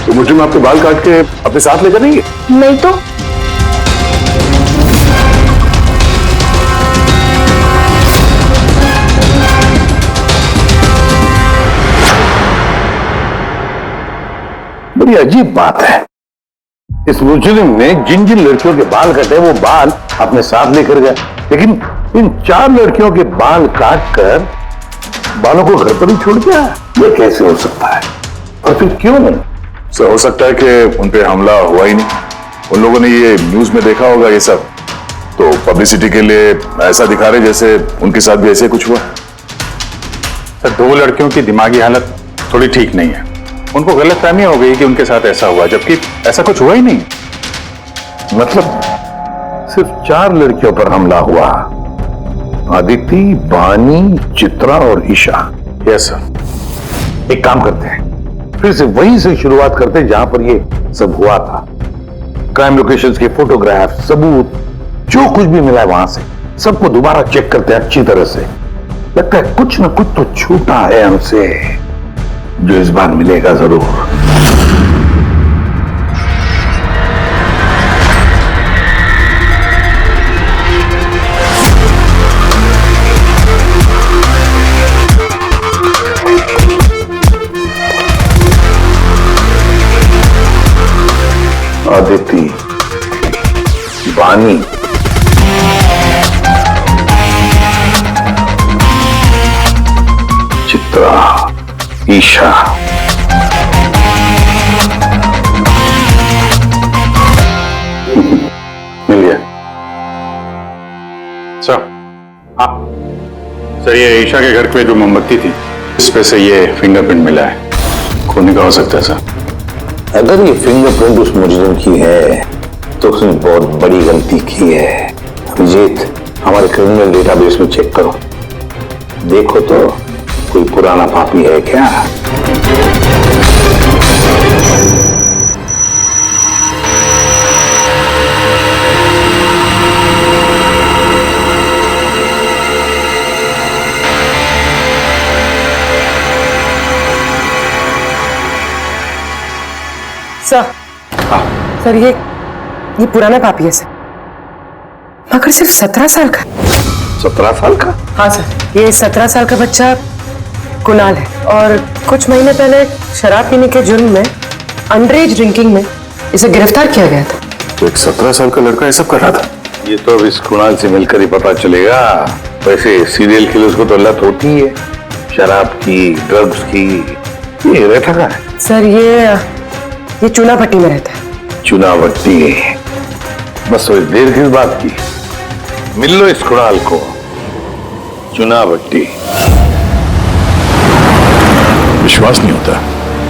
तो मुझे आपके बाल काट के अपने साथ लेकर नहीं गए? नहीं तो। बड़ी अजीब बात है, इस मुजरिम ने जिन जिन लड़कियों के बाल कटे वो बाल अपने साथ लेकर गया, लेकिन इन 4 लड़कियों के बाल काट कर बालों को घर पर ही छोड़ दिया। ये कैसे हो सकता है? और फिर क्यों नहीं? सर, हो सकता है कि उन पे हमला हुआ ही नहीं। उन लोगों ने ये न्यूज में देखा होगा ये सब, तो पब्लिसिटी के लिए ऐसा दिखा रहे जैसे उनके साथ भी ऐसे कुछ हुआ। सर, 2 लड़कियों की दिमागी हालत थोड़ी ठीक नहीं है। उनको गलतफहमी हो गई कि उनके साथ ऐसा हुआ, जबकि ऐसा कुछ हुआ ही नहीं। मतलब सिर्फ 4 लड़कियों पर हमला हुआ? अदिति, बानी, चित्रा और ईशा। Yes sir. एक काम करते हैं, फिर से वहीं से शुरुआत करते हैं जहां पर ये सब हुआ था। क्राइम लोकेशंस के फोटोग्राफ, सबूत, जो कुछ भी मिला है वहां से सबको दोबारा चेक करते हैं अच्छी तरह से। लगता है कुछ ना कुछ तो छूटा है हमसे, जो इस बार मिलेगा जरूर। अदिति, बानी, चित्रा, ईशा। मिल गया सर। हाँ सर, ये ईशा के घर पे जो मोमबत्ती थी, इस पे से ये फिंगरप्रिंट मिला है। खोने का हो सकता है सर। अगर ये फिंगरप्रिंट उस मुजरिम की है तो उसने बहुत बड़ी गलती की है। अभिजीत, हमारे क्रिमिनल डेटाबेस में चेक करो, देखो तो कोई पुराना पापी है क्या? सर, सर ये पुराना पापी है सर, मगर सिर्फ 17 साल का। 17 साल का? हाँ सर, ये 17 साल का बच्चा कुणाल है और कुछ महीने पहले शराब पीने के जुर्म में, अंडर एज ड्रिंकिंग में इसे गिरफ्तार किया गया था। तो एक 17 साल का लड़का ये सब कर रहा था? ये तो अब इस कुणाल से मिलकर ही पता चलेगा। वैसे सीरियल किलर्स को तो लत होती है शराब की, ड्रग्स की। ये रहता कहाँ है? सर ये चूना भट्टी में रहता है। चूना भट्टी? बस थोड़ी देर किस बात की, मिल लो इस कुणाल को। चूना भट्टी। विश्वास नहीं होता,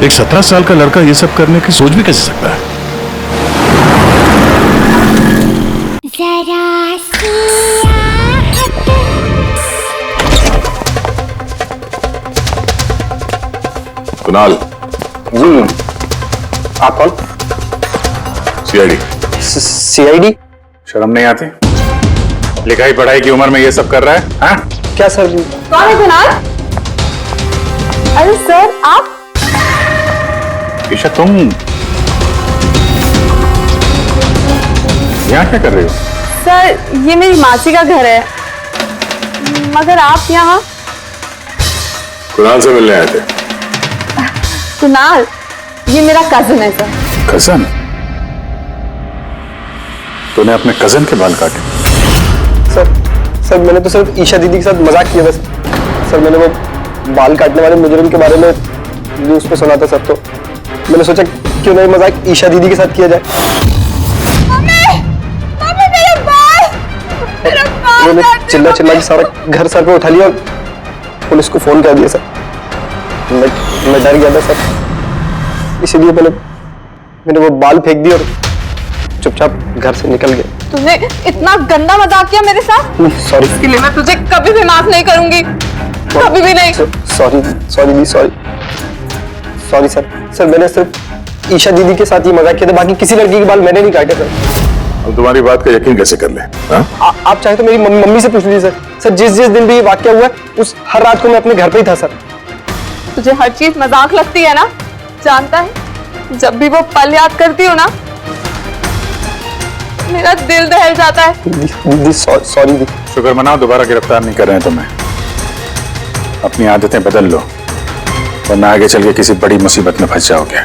एक 17 साल का लड़का ये सब करने की सोच भी कैसे सकता है? कुणाल जी, आप कौन? सीआईडी। सीआईडी? शर्म नहीं आती? लिखाई पढ़ाई की उम्र में ये सब कर रहा है? हाँ? क्या सर? कौन है कुणाल? अरे सर, आप? ईशा, तुम यहाँ क्या कर रही हो? सर, ये मेरी मासी का घर है, मगर आप यहाँ? कुणाल से मिलने आए थे। कुणाल, ये मेरा कजिन है सर। कजन? तूने अपने कजन के बाल काटे? सर मैंने तो सिर्फ ईशा दीदी के साथ मजाक किया बस। सर मैंने वो बाल काटने वाले मुजरिम के बारे में न्यूज पे सुना था सर, तो मैंने सोचा क्यों नहीं मजाक ईशा दीदी के साथ किया जाए। मैंने चिल्ला के सारा घर सर पे उठा लिया और पुलिस को फोन कर दिया सर। मैं डर गया था सर, इसीलिए मैंने वो बाल फेंक दिए और चुपचाप घर से निकल गया। तूने इतना गंदा मजाक किया मेरे साथ? सॉरी। इसके लिए मैं तुझे कभी भी माफ नहीं करूंगी, कभी भी नहीं। सॉरी सर, मैंने सिर्फ ईशा दीदी के साथ ही मजाक किया था, बाकी किसी लड़की के बाल मैंने नहीं काटे सर। हम तुम्हारी बात का यकीन कैसे कर लें? आप चाहे तो मेरी मम्मी से पूछ लीजिए सर। जिस दिन भी ये वाकया हुआ उस हर रात को मैं अपने घर पे ही था सर। तुझे हर चीज मजाक लगती है ना? जानता है जब भी वो पल याद करती हो ना मेरा दिल दहल जाता है। दीदी सॉरी दीदी। शुक्र मनाओ दोबारा गिरफ्तार नहीं कर रहे हैं तुम्हें। अपनी आदतें बदल लो वरना आगे चल के किसी बड़ी मुसीबत में फंस जाओगे।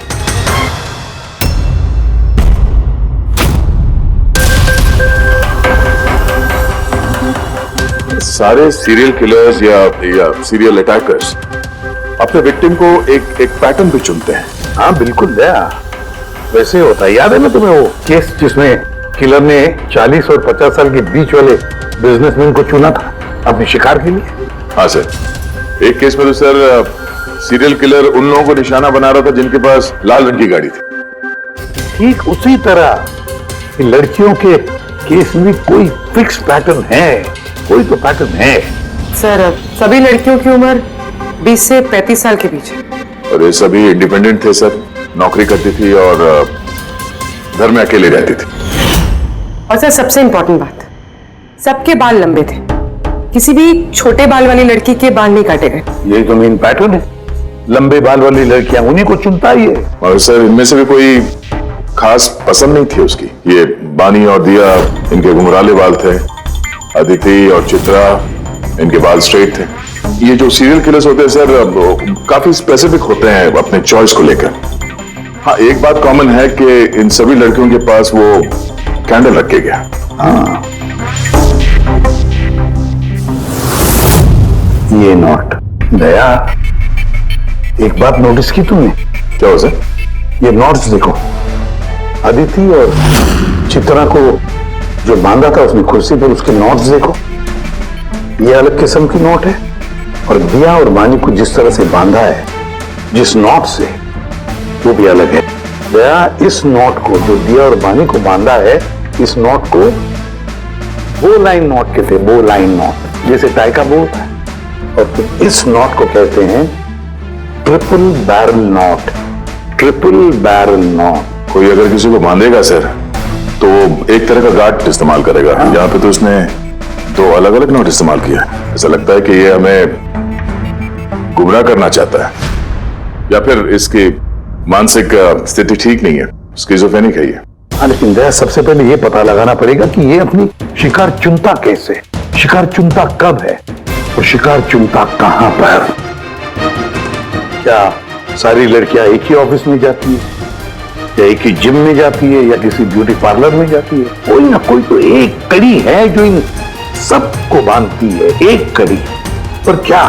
सारे सीरियल किलर्स या सीरियल अटैकर्स अपने विक्टिम को एक पैटर्न भी चुनते हैं। हाँ बिल्कुल दया, वैसे होता है। याद है ना तुम्हें वो केस जिसमें किलर ने 40 और 50 साल के बीच वाले बिजनेसमैन को चुना था अपने शिकार के लिए? हाँ सर, एक केस में तो सर सीरियल किलर उन लोगों को निशाना बना रहा था जिनके पास लाल रंग की गाड़ी थी। ठीक उसी तरह लड़कियों के केस में कोई फिक्स पैटर्न है, कोई तो पैटर्न है। सर सभी लड़कियों की उम्र 20 से 35 साल के बीच है। और ये सभी इंडिपेंडेंट थे सर, नौकरी करती थी और घर में अकेले रहती थी। और सर सबसे इंपॉर्टेंट बात, सबके बाल लंबे थे, किसी भी छोटे बाल वाली लड़की के बाल नहीं काटे गए। यही तो मेन पैटर्न है, लंबे बाल वाली लड़कियां उन्हीं को चुनता ही है। और सर इनमें से भी कोई खास पसंद नहीं थी उसकी। ये बानी और दिया इनके घुंघराले बाल थे, अदिति और चित्रा इनके बाल स्ट्रेट थे। ये जो सीरियल किलर्स होते हैं सर काफी स्पेसिफिक होते हैं अपने चॉइस को लेकर। हाँ एक बात कॉमन है कि इन सभी लड़कियों के पास वो कैंडल रख के गया। हाँ ये नोट दया, एक बात नोटिस की तुमने? क्या हो सर? ये नोट्स देखो, अदिति और चित्रा को जो बांधा था उसने कुर्सी पर, उसके नोट्स देखो, ये अलग किस्म की नोट है। और दिया और बानी को जिस तरह से बांधा है जिस नोट से, वो भी अलग है। दया इस नोट को जो दिया और बानी को बांधा है, इस नोट को बो लाइन नोट कहते हैं, बो लाइन नोट, जैसे टाई का बो होता है। और फिर इस नोट को कहते हैं triple barrel note, triple barrel note. कोई अगर किसी को बांधेगा सर तो एक तरह का गार्ड इस्तेमाल करेगा। यहाँ पे तो उसने दो अलग अलग नोट इस्तेमाल किया। ऐसा लगता है कि ये हमें गुमराह करना चाहता है या फिर इसकी मानसिक स्थिति ठीक नहीं है, स्किज़ोफ्रेनिक है ये। लेकिन दया सबसे पहले ये पता लगाना पड़ेगा कि ये अपनी शिकार चुनता कैसे, शिकार चुनता कब है और शिकार चुनता कहां पर। क्या सारी लड़कियां एक ही ऑफिस में जाती है या एक ही जिम में जाती है या किसी ब्यूटी पार्लर में जाती है? कोई ना कोई तो एक कड़ी है जो इन सबको बांधती है, एक कड़ी। पर क्या?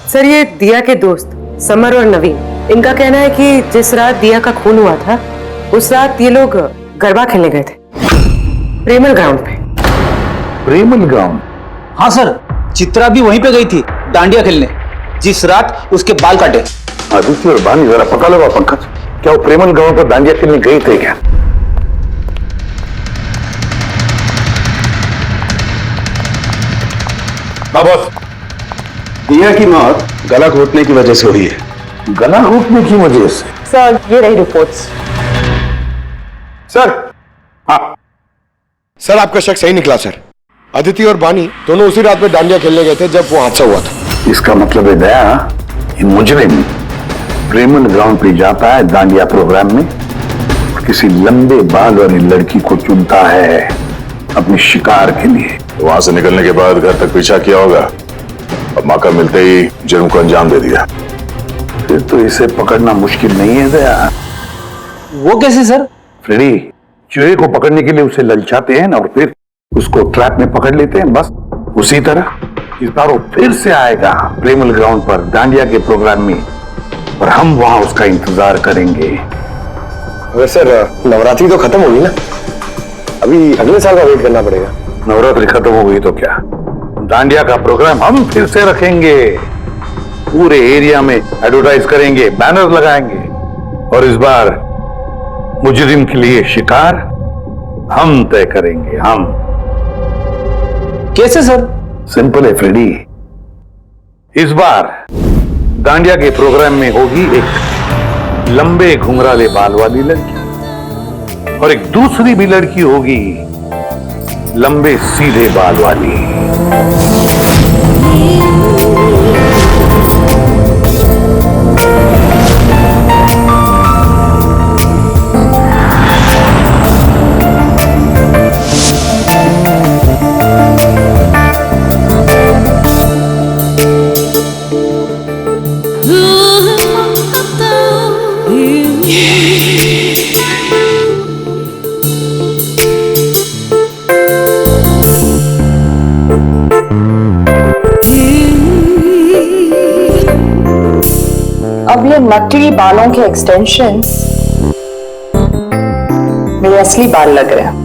सर ये दिया के दोस्त समर और नवीन, इनका कहना है कि जिस रात दिया का खून हुआ था उस रात ये लोग गरबा खेलने गए थे प्रेमल ग्राउंड पे। प्रेमल ग्राउंड? हाँ सर, चित्रा भी वहीं पे गई थी डांडिया खेलने जिस रात उसके बाल काटे। आदित्य और बानी जरा पता लगा पंकज, क्या वो प्रेमल ग्राउंड पर डांडिया खेलने गए थे क्या? हाँ बॉस, दिया की मौत गला घोटने की वजह से हुई है। गला घोटने की वजह से? सर ये रही रिपोर्ट्स। सर हाँ सर, आपका शक सही निकला सर। अदिति और बानी दोनों उसी रात में डांडिया खेलने गए थे जब वो हादसा हुआ था। इसका मतलब है दया, ये मुजरिम प्रेमल ग्राउंड पे जाता है डांडिया प्रोग्राम में, किसी लंबे बाल वाली लड़की को चुनता है अपने शिकार के लिए। वहां से निकलने के बाद घर तक पीछा किया होगा और मौका मिलते ही जुर्म को अंजाम दे दिया। फिर तो इसे पकड़ना मुश्किल नहीं है दया। वो कैसे सर? फ्रेडी, चूहे को पकड़ने के लिए उसे ललचाते हैं और फिर उसको ट्रैप में पकड़ लेते हैं, बस उसी तरह इस बार वो फिर से आएगा प्रेमल ग्राउंड पर डांडिया के प्रोग्राम में, और हम वहां उसका इंतजार करेंगे। अगर सर नवरात्रि तो खत्म होगी ना, अभी अगले साल का वेट करना पड़ेगा। नवरात्रि खत्म हो गई तो क्या, डांडिया का प्रोग्राम हम फिर से रखेंगे, पूरे एरिया में एडवर्टाइज करेंगे, बैनर लगाएंगे, और इस बार मुजरिम के लिए शिकार हम तय करेंगे। हम कैसे सर? सिंपल है फ्रेडी, इस बार डांडिया के प्रोग्राम में होगी एक लंबे घुंघराले बाल वाली लड़की, और एक दूसरी भी लड़की होगी लंबे सीधे बाल वाली। अब ये नकली बालों के एक्सटेंशंस मेरे असली बाल लग रहे हैं।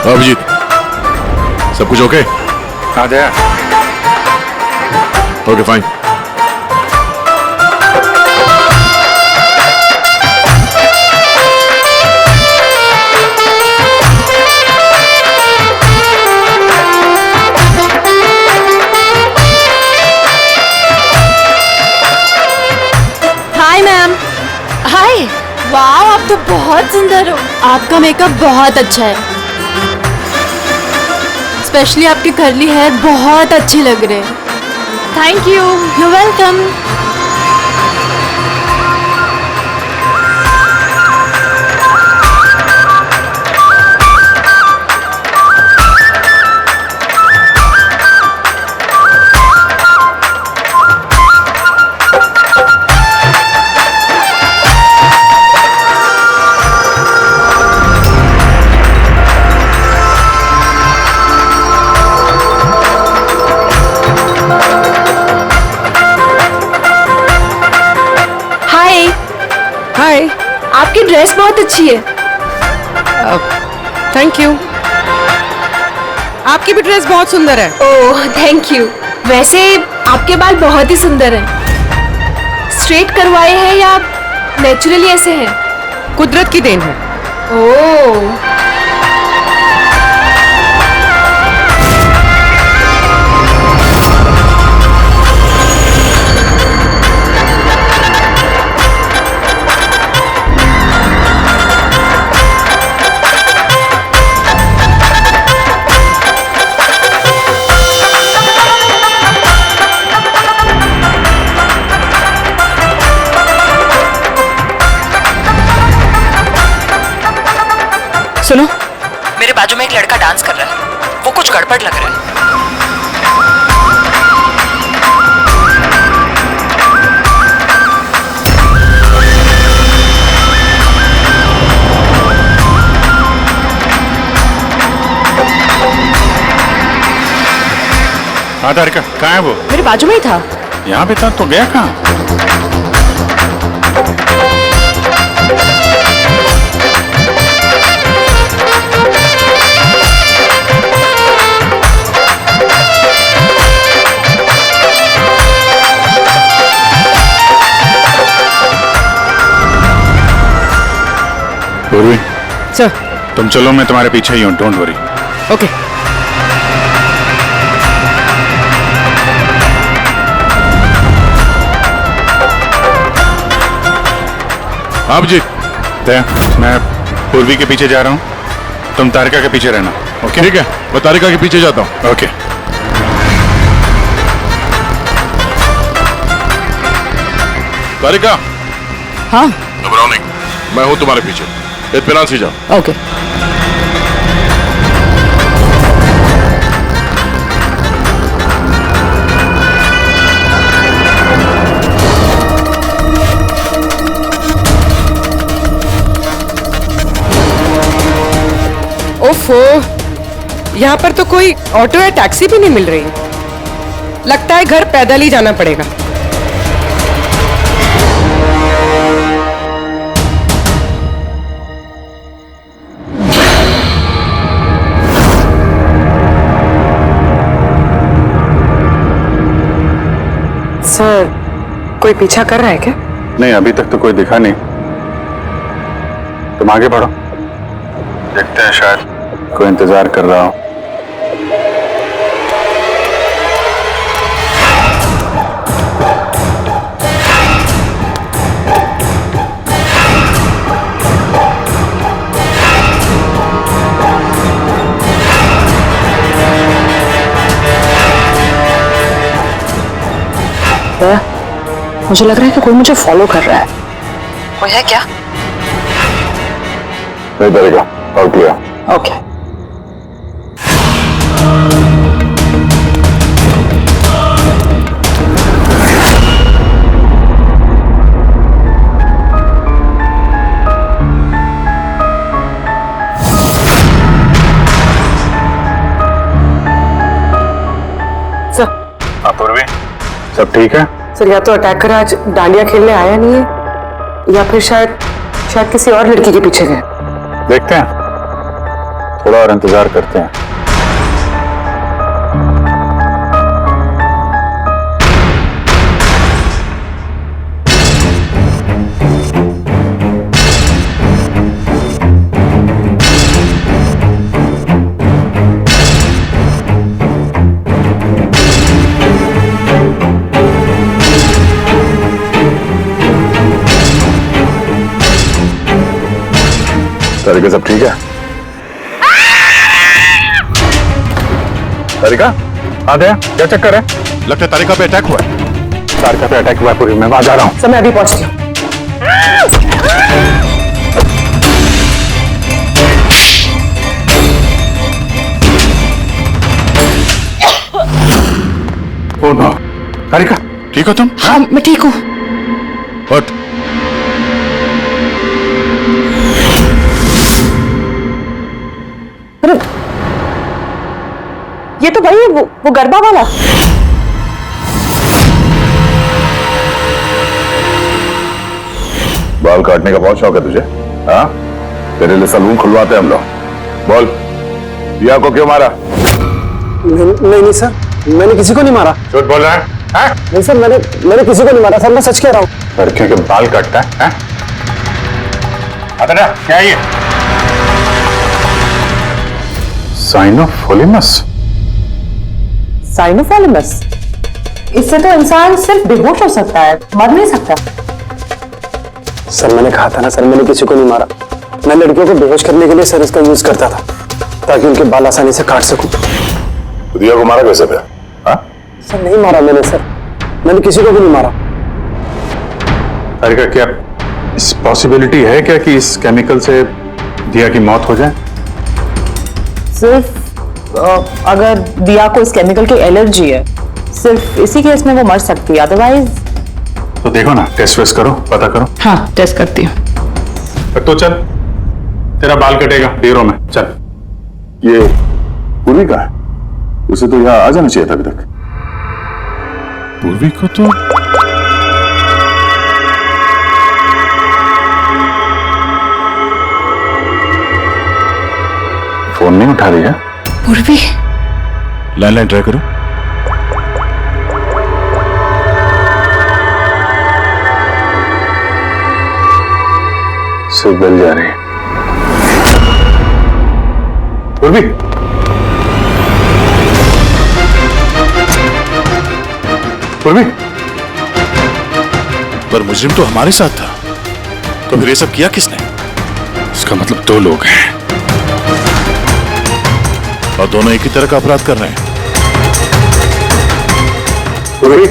अभिजीत, सब कुछ ओके? हाँ Jaya. Okay fine. Hi ma'am. Hi, वाह आप तो बहुत सुंदर हो। आपका मेकअप बहुत अच्छा है, स्पेशली आपके कर्ली हेयर बहुत अच्छे लग रहे हैं। Thank you. You welcome. Hi, आपकी ड्रेस बहुत अच्छी है। Thank you. आपकी भी ड्रेस बहुत सुंदर है। Oh thank you. वैसे आपके बाल बहुत ही सुंदर हैं। स्ट्रेट करवाए हैं या नेचुरली ऐसे हैं? कुदरत की देन है। ओह सुनो, मेरे बाजू में एक लड़का डांस कर रहा है, वो कुछ गड़बड़ लग रहा है। हाँ तारिका, कहाँ है वो? मेरे बाजू में ही था। यहाँ पे था तो गया कहाँ? सर, तुम चलो, मैं तुम्हारे पीछे ही हूं, डोंट वरी। ओके। आप जी, मैं पूर्वी के पीछे जा रहा हूं, तुम तारिका के पीछे रहना। ओके ठीक है, मैं तारिका के पीछे जाता हूं। ओके। तारिका, हाँ। घबराओ नहीं, मैं हूं तुम्हारे पीछे, इत्मीनान से जाओ। ओके। ओफो, यहाँ पर तो कोई ऑटो या टैक्सी भी नहीं मिल रही। लगता है घर पैदल ही जाना पड़ेगा। सर, कोई पीछा कर रहा है क्या? नहीं, अभी तक तो कोई दिखा नहीं। तुम आगे बढ़ो, देखते हैं, शायद कोई इंतजार कर रहा हो। मुझे लग रहा है कि कोई मुझे फॉलो कर रहा है। कोई है क्या? नहीं तारिका, और किया। ओके। पूर्वी, सब ठीक है? सर, या तो अटैकर आज डांडिया खेलने आया नहीं है, या फिर शायद किसी और लड़की के पीछे गए। देखते हैं, थोड़ा और इंतजार करते हैं। तारिका, सब ठीक है? तारिका, आ गया? क्या चक्कर है? लगता है तारिका पे अटैक हुआ है। तारिका पे अटैक हुआ है पूरी, मैं वहां जा रहा हूं। सर, मैं अभी पहुंचती हूँ। ओ नो, तारिका, ठीक हो तुम? हाँ, मैं ठीक हूँ। बट ये तो भाई वो गरबा वाला। बाल काटने का बहुत शौक है तुझे? हाँ, तेरे लिए सलून खुलवाते हैं हम लोग। बोल, दिया को क्यों मारा? नहीं सर, मैंने किसी को नहीं मारा। झूठ बोल रहा है? नहीं सर, मैंने किसी को नहीं मारा सर, मैं सच कह रहा हूँ। लड़कियों के बाल काटता है? अतरा, क्या है ये? साइनोफोलिमस। साइनोफॉलिमस? इससे तो इंसान सिर्फ बेहोश हो सकता है, मर नहीं सकता। सर, मैंने कहा था ना सर, मैंने किसी को नहीं मारा। मैं लड़कियों को बेहोश करने के लिए सर इसका यूज करता था, ताकि उनके बाल आसानी से काट सकूं। तो दिया को मारा कैसे? हाँ? सर, नहीं मारा मैंने सर, मैंने किसी को भी नहीं मारा। तारिका, क्या इस पॉसिबिलिटी है क्या कि इस केमिकल से दिया की मौत हो जाए? सिर्फ अगर दिया को इस केमिकल की एलर्जी है, सिर्फ इसी केस में वो मर सकती है, अदरवाइज। तो देखो ना, टेस्ट वेस्ट करो, पता करो। हाँ, टेस्ट करती हूँ। तो चल, तेरा बाल कटेगा डेरों में, चल। ये पूर्वी का है? उसे तो यहाँ आ जाना चाहिए था अभी तक। पूर्वी को तो फोन नहीं उठा रही है। पूर्वी, लैंडलाइन ट्राई करो। सिग्नल जा रही है। पूर्वी, पूर्वी, पर मुजरिम तो हमारे साथ था, तो फिर ये सब किया किसने? इसका मतलब दो लोग हैं और दोनों एक ही तरह का अपराध कर रहे हैं। पूर्वी,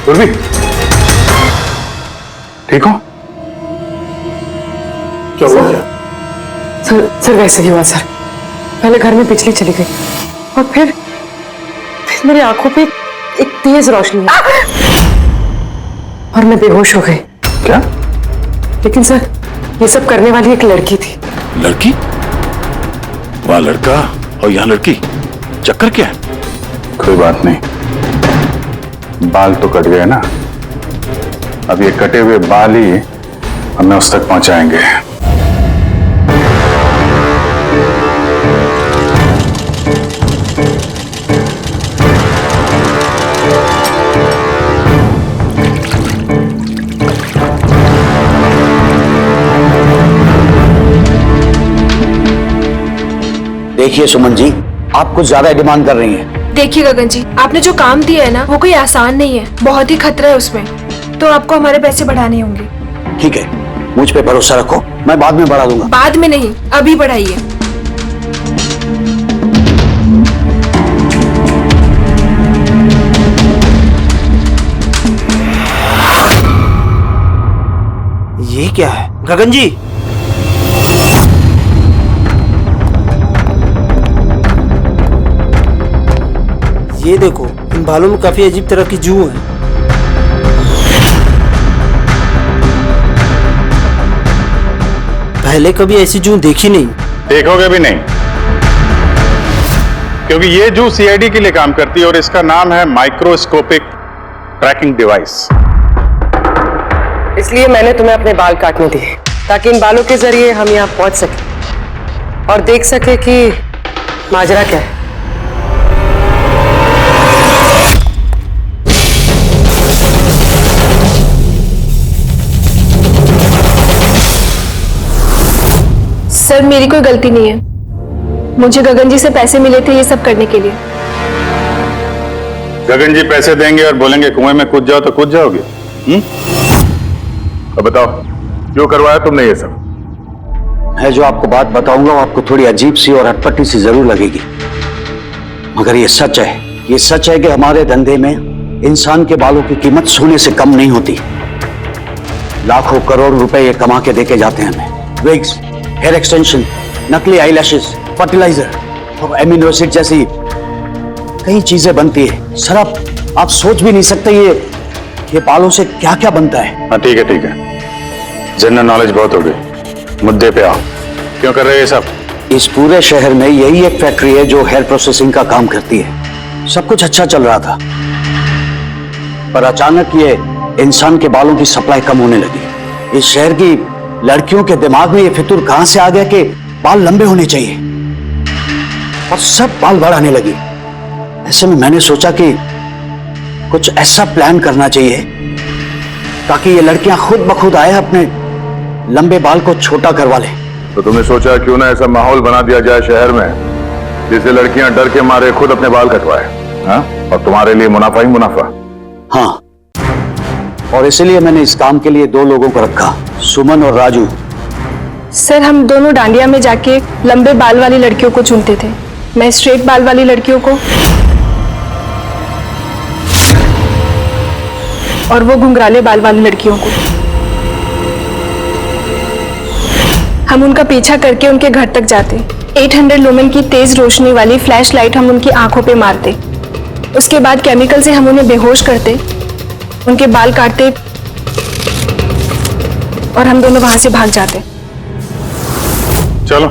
पूर्वी, ठीक हो? क्या हुआ? सर वैसे ही हुआ सर। पहले घर में बिजली चली गई और फिर मेरी आंखों पे एक तेज रोशनी आई और मैं बेहोश हो गई। क्या? लेकिन सर ये सब करने वाली एक लड़की थी। लड़की? वहां लड़का और यहाँ लड़की, चक्कर क्या है? कोई बात नहीं, बाल तो कट गए ना, अब ये कटे हुए बाल ही हमें उस तक पहुंचाएंगे। देखिए सुमन जी, आप कुछ ज्यादा डिमांड कर रही हैं। देखिए गगन जी, आपने जो काम दिया है ना वो कोई आसान नहीं है, बहुत ही खतरा है उसमें, तो आपको हमारे पैसे बढ़ाने होंगे। ठीक है, मुझ पे भरोसा रखो, मैं बाद में बढ़ा दूंगा। बाद में नहीं, अभी बढ़ाइए। ये क्या है गगन जी? ये देखो, इन बालों में काफी अजीब तरह की जू है। पहले कभी ऐसी जू देखी नहीं। देखोगे भी नहीं, क्योंकि ये जू सीआईडी के लिए काम करती है और इसका नाम है माइक्रोस्कोपिक ट्रैकिंग डिवाइस। इसलिए मैंने तुम्हें अपने बाल काटने दिए ताकि इन बालों के जरिए हम यहाँ पहुंच सके और देख सके कि माजरा क्या है। सर मेरी कोई गलती नहीं है, मुझे गगन जी से पैसे मिले थे ये सब करने के लिए। गगन जी पैसे देंगे और बोलेंगे कुएं में कूद जाओ तो कूद जाओगे? अब बताओ, क्यों करवाया तुमने ये सब? मैं जो आपको बात बताऊंगा वो आपको थोड़ी अजीब सी और अटपटी सी जरूर लगेगी, मगर ये सच है। ये सच है कि हमारे धंधे में इंसान के बालों की कीमत सोने से कम नहीं होती। लाखों करोड़ रुपए ये कमा के देके जाते हैं हमें। विग्स, हेयर एक्सटेंशन, नकली आईलैशेस, फर्टिलाइजर और एमिनो एसिड जैसी कई चीजें बनती है। सर आप सोच भी नहीं सकते ये बालों से क्या क्या बनता है। हाँ ठीक है, जनरल नॉलेज बहुत हो गई, मुद्दे पे आओ। क्यों कर रहे हैं ये सब? इस पूरे शहर में यही एक फैक्ट्री है जो हेयर प्रोसेसिंग का काम करती है। सब कुछ अच्छा चल रहा था, पर अचानक ये इंसान के बालों की सप्लाई कम होने लगी। इस शहर की लड़कियों के दिमाग में ये फितूर कहां से आ गया कि बाल लंबे होने चाहिए, और सब बाल बढ़ाने लगी। ऐसे में मैंने सोचा कि कुछ ऐसा प्लान करना चाहिए ताकि ये लड़कियां खुद ब खुद आए अपने लंबे बाल को छोटा करवा ले। तो तुमने सोचा क्यों ना ऐसा माहौल बना दिया जाए शहर में जिससे लड़कियां डर के मारे खुद अपने बाल कटवाए, हाँ? और तुम्हारे लिए मुनाफा ही मुनाफा। हाँ, और इसलिए मैंने इस काम के लिए दो लोगों को रखा, सुमन और राजू। सर हम दोनों डांडिया में जाके लंबे बाल वाली लड़कियों को चुनते थे, मैं स्ट्रेट बाल वाली लड़कियों को और वो घुंघराले बाल वाली लड़कियों को। हम उनका पीछा करके उनके घर तक जाते, 800 लुमेन की तेज रोशनी वाली फ्लैश लाइट हम उनकी आंखों पे मारते, उसके बाद केमिकल से हम उन्हें बेहोश करते, उनके बाल काटते और हम दोनों वहां से भाग जाते। चलो,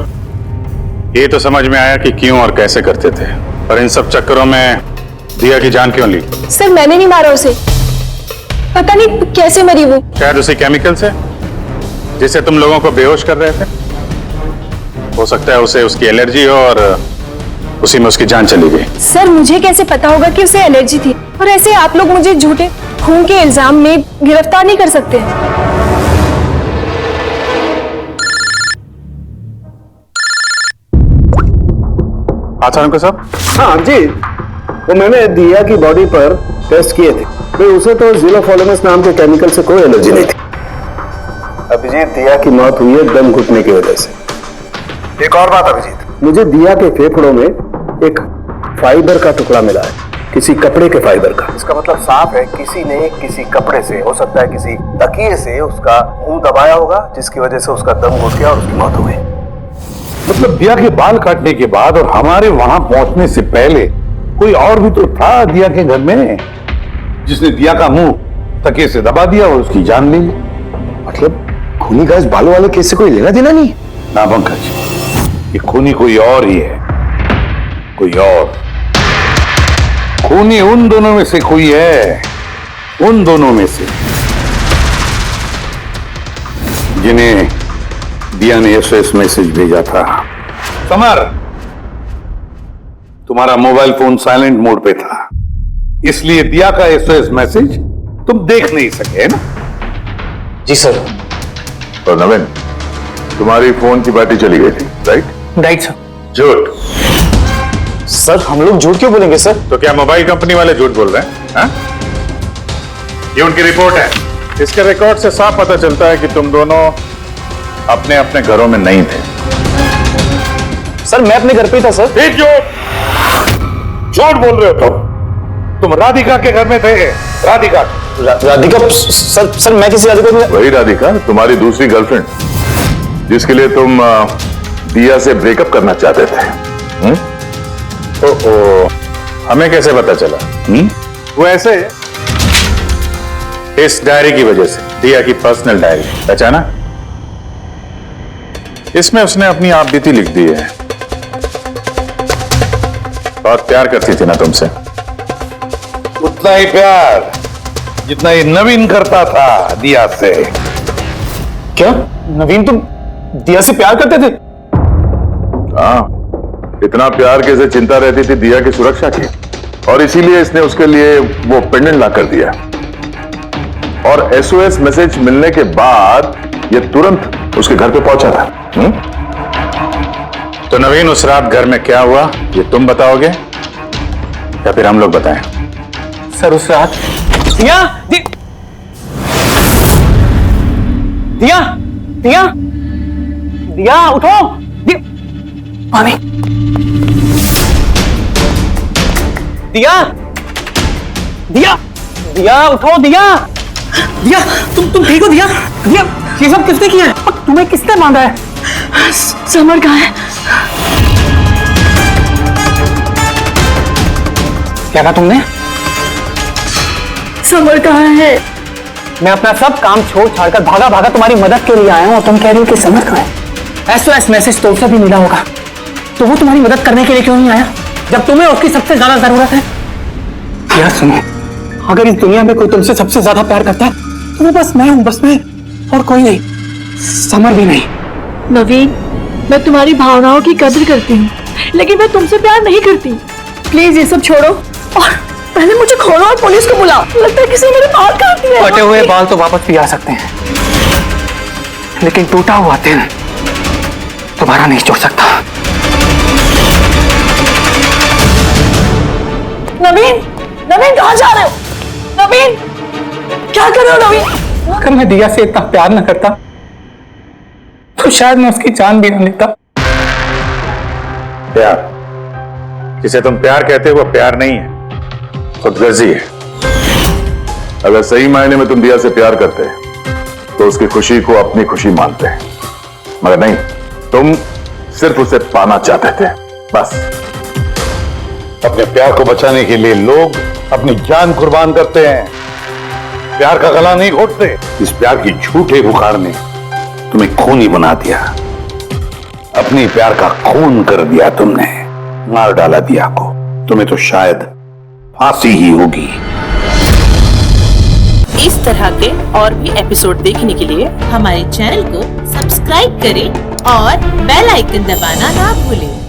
ये तो समझ में आया कि क्यों और कैसे करते थे, पर इन सब चक्करों में दिया की जान क्यों ली? सर मैंने नहीं मारा उसे, पता नहीं कैसे मरी वो। शायद उसी केमिकल से जिसे तुम लोगों को बेहोश कर रहे थे। हो सकता है उसे उसकी एलर्जी हो और उसी में उसकी जान चली गई। सर मुझे कैसे पता होगा कि उसे एलर्जी थी, और ऐसे आप लोग मुझे झूठे खून के इल्जाम में गिरफ्तार नहीं कर सकते। आचार्य साहब। हाँ जी, वो मैंने दिया की बॉडी पर टेस्ट किए थे, भाई उसे तो ज़िलोफोलेमस नाम के केमिकल से कोई एलर्जी नहीं थी। अभिजीत, दिया की मौत हुई है दम घुटने की वजह से। एक और बात अभिजीत, मुझे दिया के फेफड़ों में एक फाइबर का टुकड़ा मिला है, किसी कपड़े के फाइबर का। इसका मतलब साफ है किसी ने किसी कपड़े से, हो सकता है किसी तकिए से, उसका मुंह दबाया होगा, जिसकी वजह से उसका दम घुट गया और उसकी मौत हो गई। मतलब दिया के बाल काटने के बाद और हमारे वहां पहुंचने से पहले कोई और भी तो था दिया के घर में, जिसने दिया का मुंह तकिए से दबा दिया और उसकी जान ले ली। मतलब खूनी का इस बालों वाले केस से कोई लेना देना नहीं? ना पंकज, ये खूनी कोई और ही है, कोई और। खूनी उन दोनों में से कोई है, उन दोनों में से जिन्हें दिया ने एसओएस मैसेज भेजा था। समर, तुम्हारा मोबाइल फोन साइलेंट मोड पे था, इसलिए दिया का एसओएस मैसेज तुम देख नहीं सके, है ना? जी सर। और नवीन, तुम्हारी फोन की बैटरी चली गई थी, राइट? Right sir. झूठ। सर हम लोग झूठ क्यों बोलेंगे सर? तो क्या मोबाइल कंपनी वाले झूठ बोल रहे हैं? हाँ? ये उनकी रिपोर्ट है। इसके रिकॉर्ड से साफ पता चलता है कि तुम दोनों अपने अपने घरों में नहीं थे। सर मैं अपने घर पे ही था सर। झूठ बोल रहे हो तुम राधिका के घर में थे। राधिका राधिका सर मैं किसी राधिका? वही राधिका, तुम्हारी दूसरी गर्लफ्रेंड, जिसके लिए तुम दिया से ब्रेकअप करना चाहते थे। ओहो, हमें कैसे पता चला? वो ऐसे, इस डायरी की वजह से, दिया की पर्सनल डायरी, पहचाना? इसमें उसने अपनी आप बीती लिख दी है। बहुत प्यार करती थी ना तुमसे। उतना ही प्यार जितना ये नवीन करता था दिया से। क्या नवीन तुम दिया से प्यार करते थे? हाँ, इतना प्यार कि इसे चिंता रहती थी दिया की सुरक्षा की, और इसीलिए इसने उसके लिए वो पेंडेंट ला कर दिया। और एसओएस मैसेज मिलने के बाद ये तुरंत उसके घर पे पहुंचा था। तो नवीन, उस रात घर में क्या हुआ ये तुम बताओगे या फिर हम लोग बताएं? सर उस रात दिया दिया दिया दिया उठो। मामी दिया दिया दिया उठो। दिया दिया तुम ठीक हो? दिया दिया ये सब किसने किया है? तुम्हें किसने बांधा है? समर कहाँ है? क्या कहा तुमने? समर कहाँ है? मैं अपना सब काम छोड़ छाड़कर भागा भागा तुम्हारी मदद के लिए आया हूं, तुम कह रही हो कि समर कहाँ है? एसओएस मैसेज तो उसे भी मिला होगा, तो वो तुम्हारी मदद करने के लिए क्यों नहीं आया जब तुम्हें उसकी सबसे ज्यादा जरूरत है? यार सुनो, अगर इस दुनिया में कोई तुमसे सबसे ज्यादा प्यार करता है तो वो बस मैं हूं, बस मैं, और कोई नहीं, समर भी नहीं। नवीन, मैं तुम्हारी भावनाओं की कदर करती हूँ, लेकिन मैं तुमसे प्यार नहीं करती। प्लीज ये सब छोड़ो और पहले मुझे खोलो और पुलिस को बुलाओ। लगता है किसी ने मेरे बाल काट दिए। कटे हुए बाल तो वापस भी आ सकते हैं, लेकिन टूटा हुआ दिल दोबारा नहीं जोड़ सकता। नवीन, नवीन कहाँ जा रहे हो? नवीन, क्या कर रहे हो नवीन? अगर मैं दिया से इतना प्यार न करता तो शायद मैं उसकी जान भी न लेता। प्यार, जिसे तुम प्यार कहते हो वो प्यार नहीं है, खुदगर्जी है। अगर सही मायने में तुम दिया से प्यार करते तो उसकी खुशी को अपनी खुशी मानते, मगर नहीं, तुम सिर्फ उसे पाना चाहते थे, बस। अपने प्यार को बचाने के लिए लोग अपनी जान कुर्बान करते हैं, प्यार का गला नहीं घोटते। इस प्यार की झूठे बुखार ने तुम्हें खूनी बना दिया, अपनी प्यार का खून कर दिया तुमने, मार डाला दिया को। तुम्हें तो शायद फांसी ही होगी। इस तरह के और भी एपिसोड देखने के लिए हमारे चैनल को सब्सक्राइब करें और बेल आइकन दबाना ना भूलें।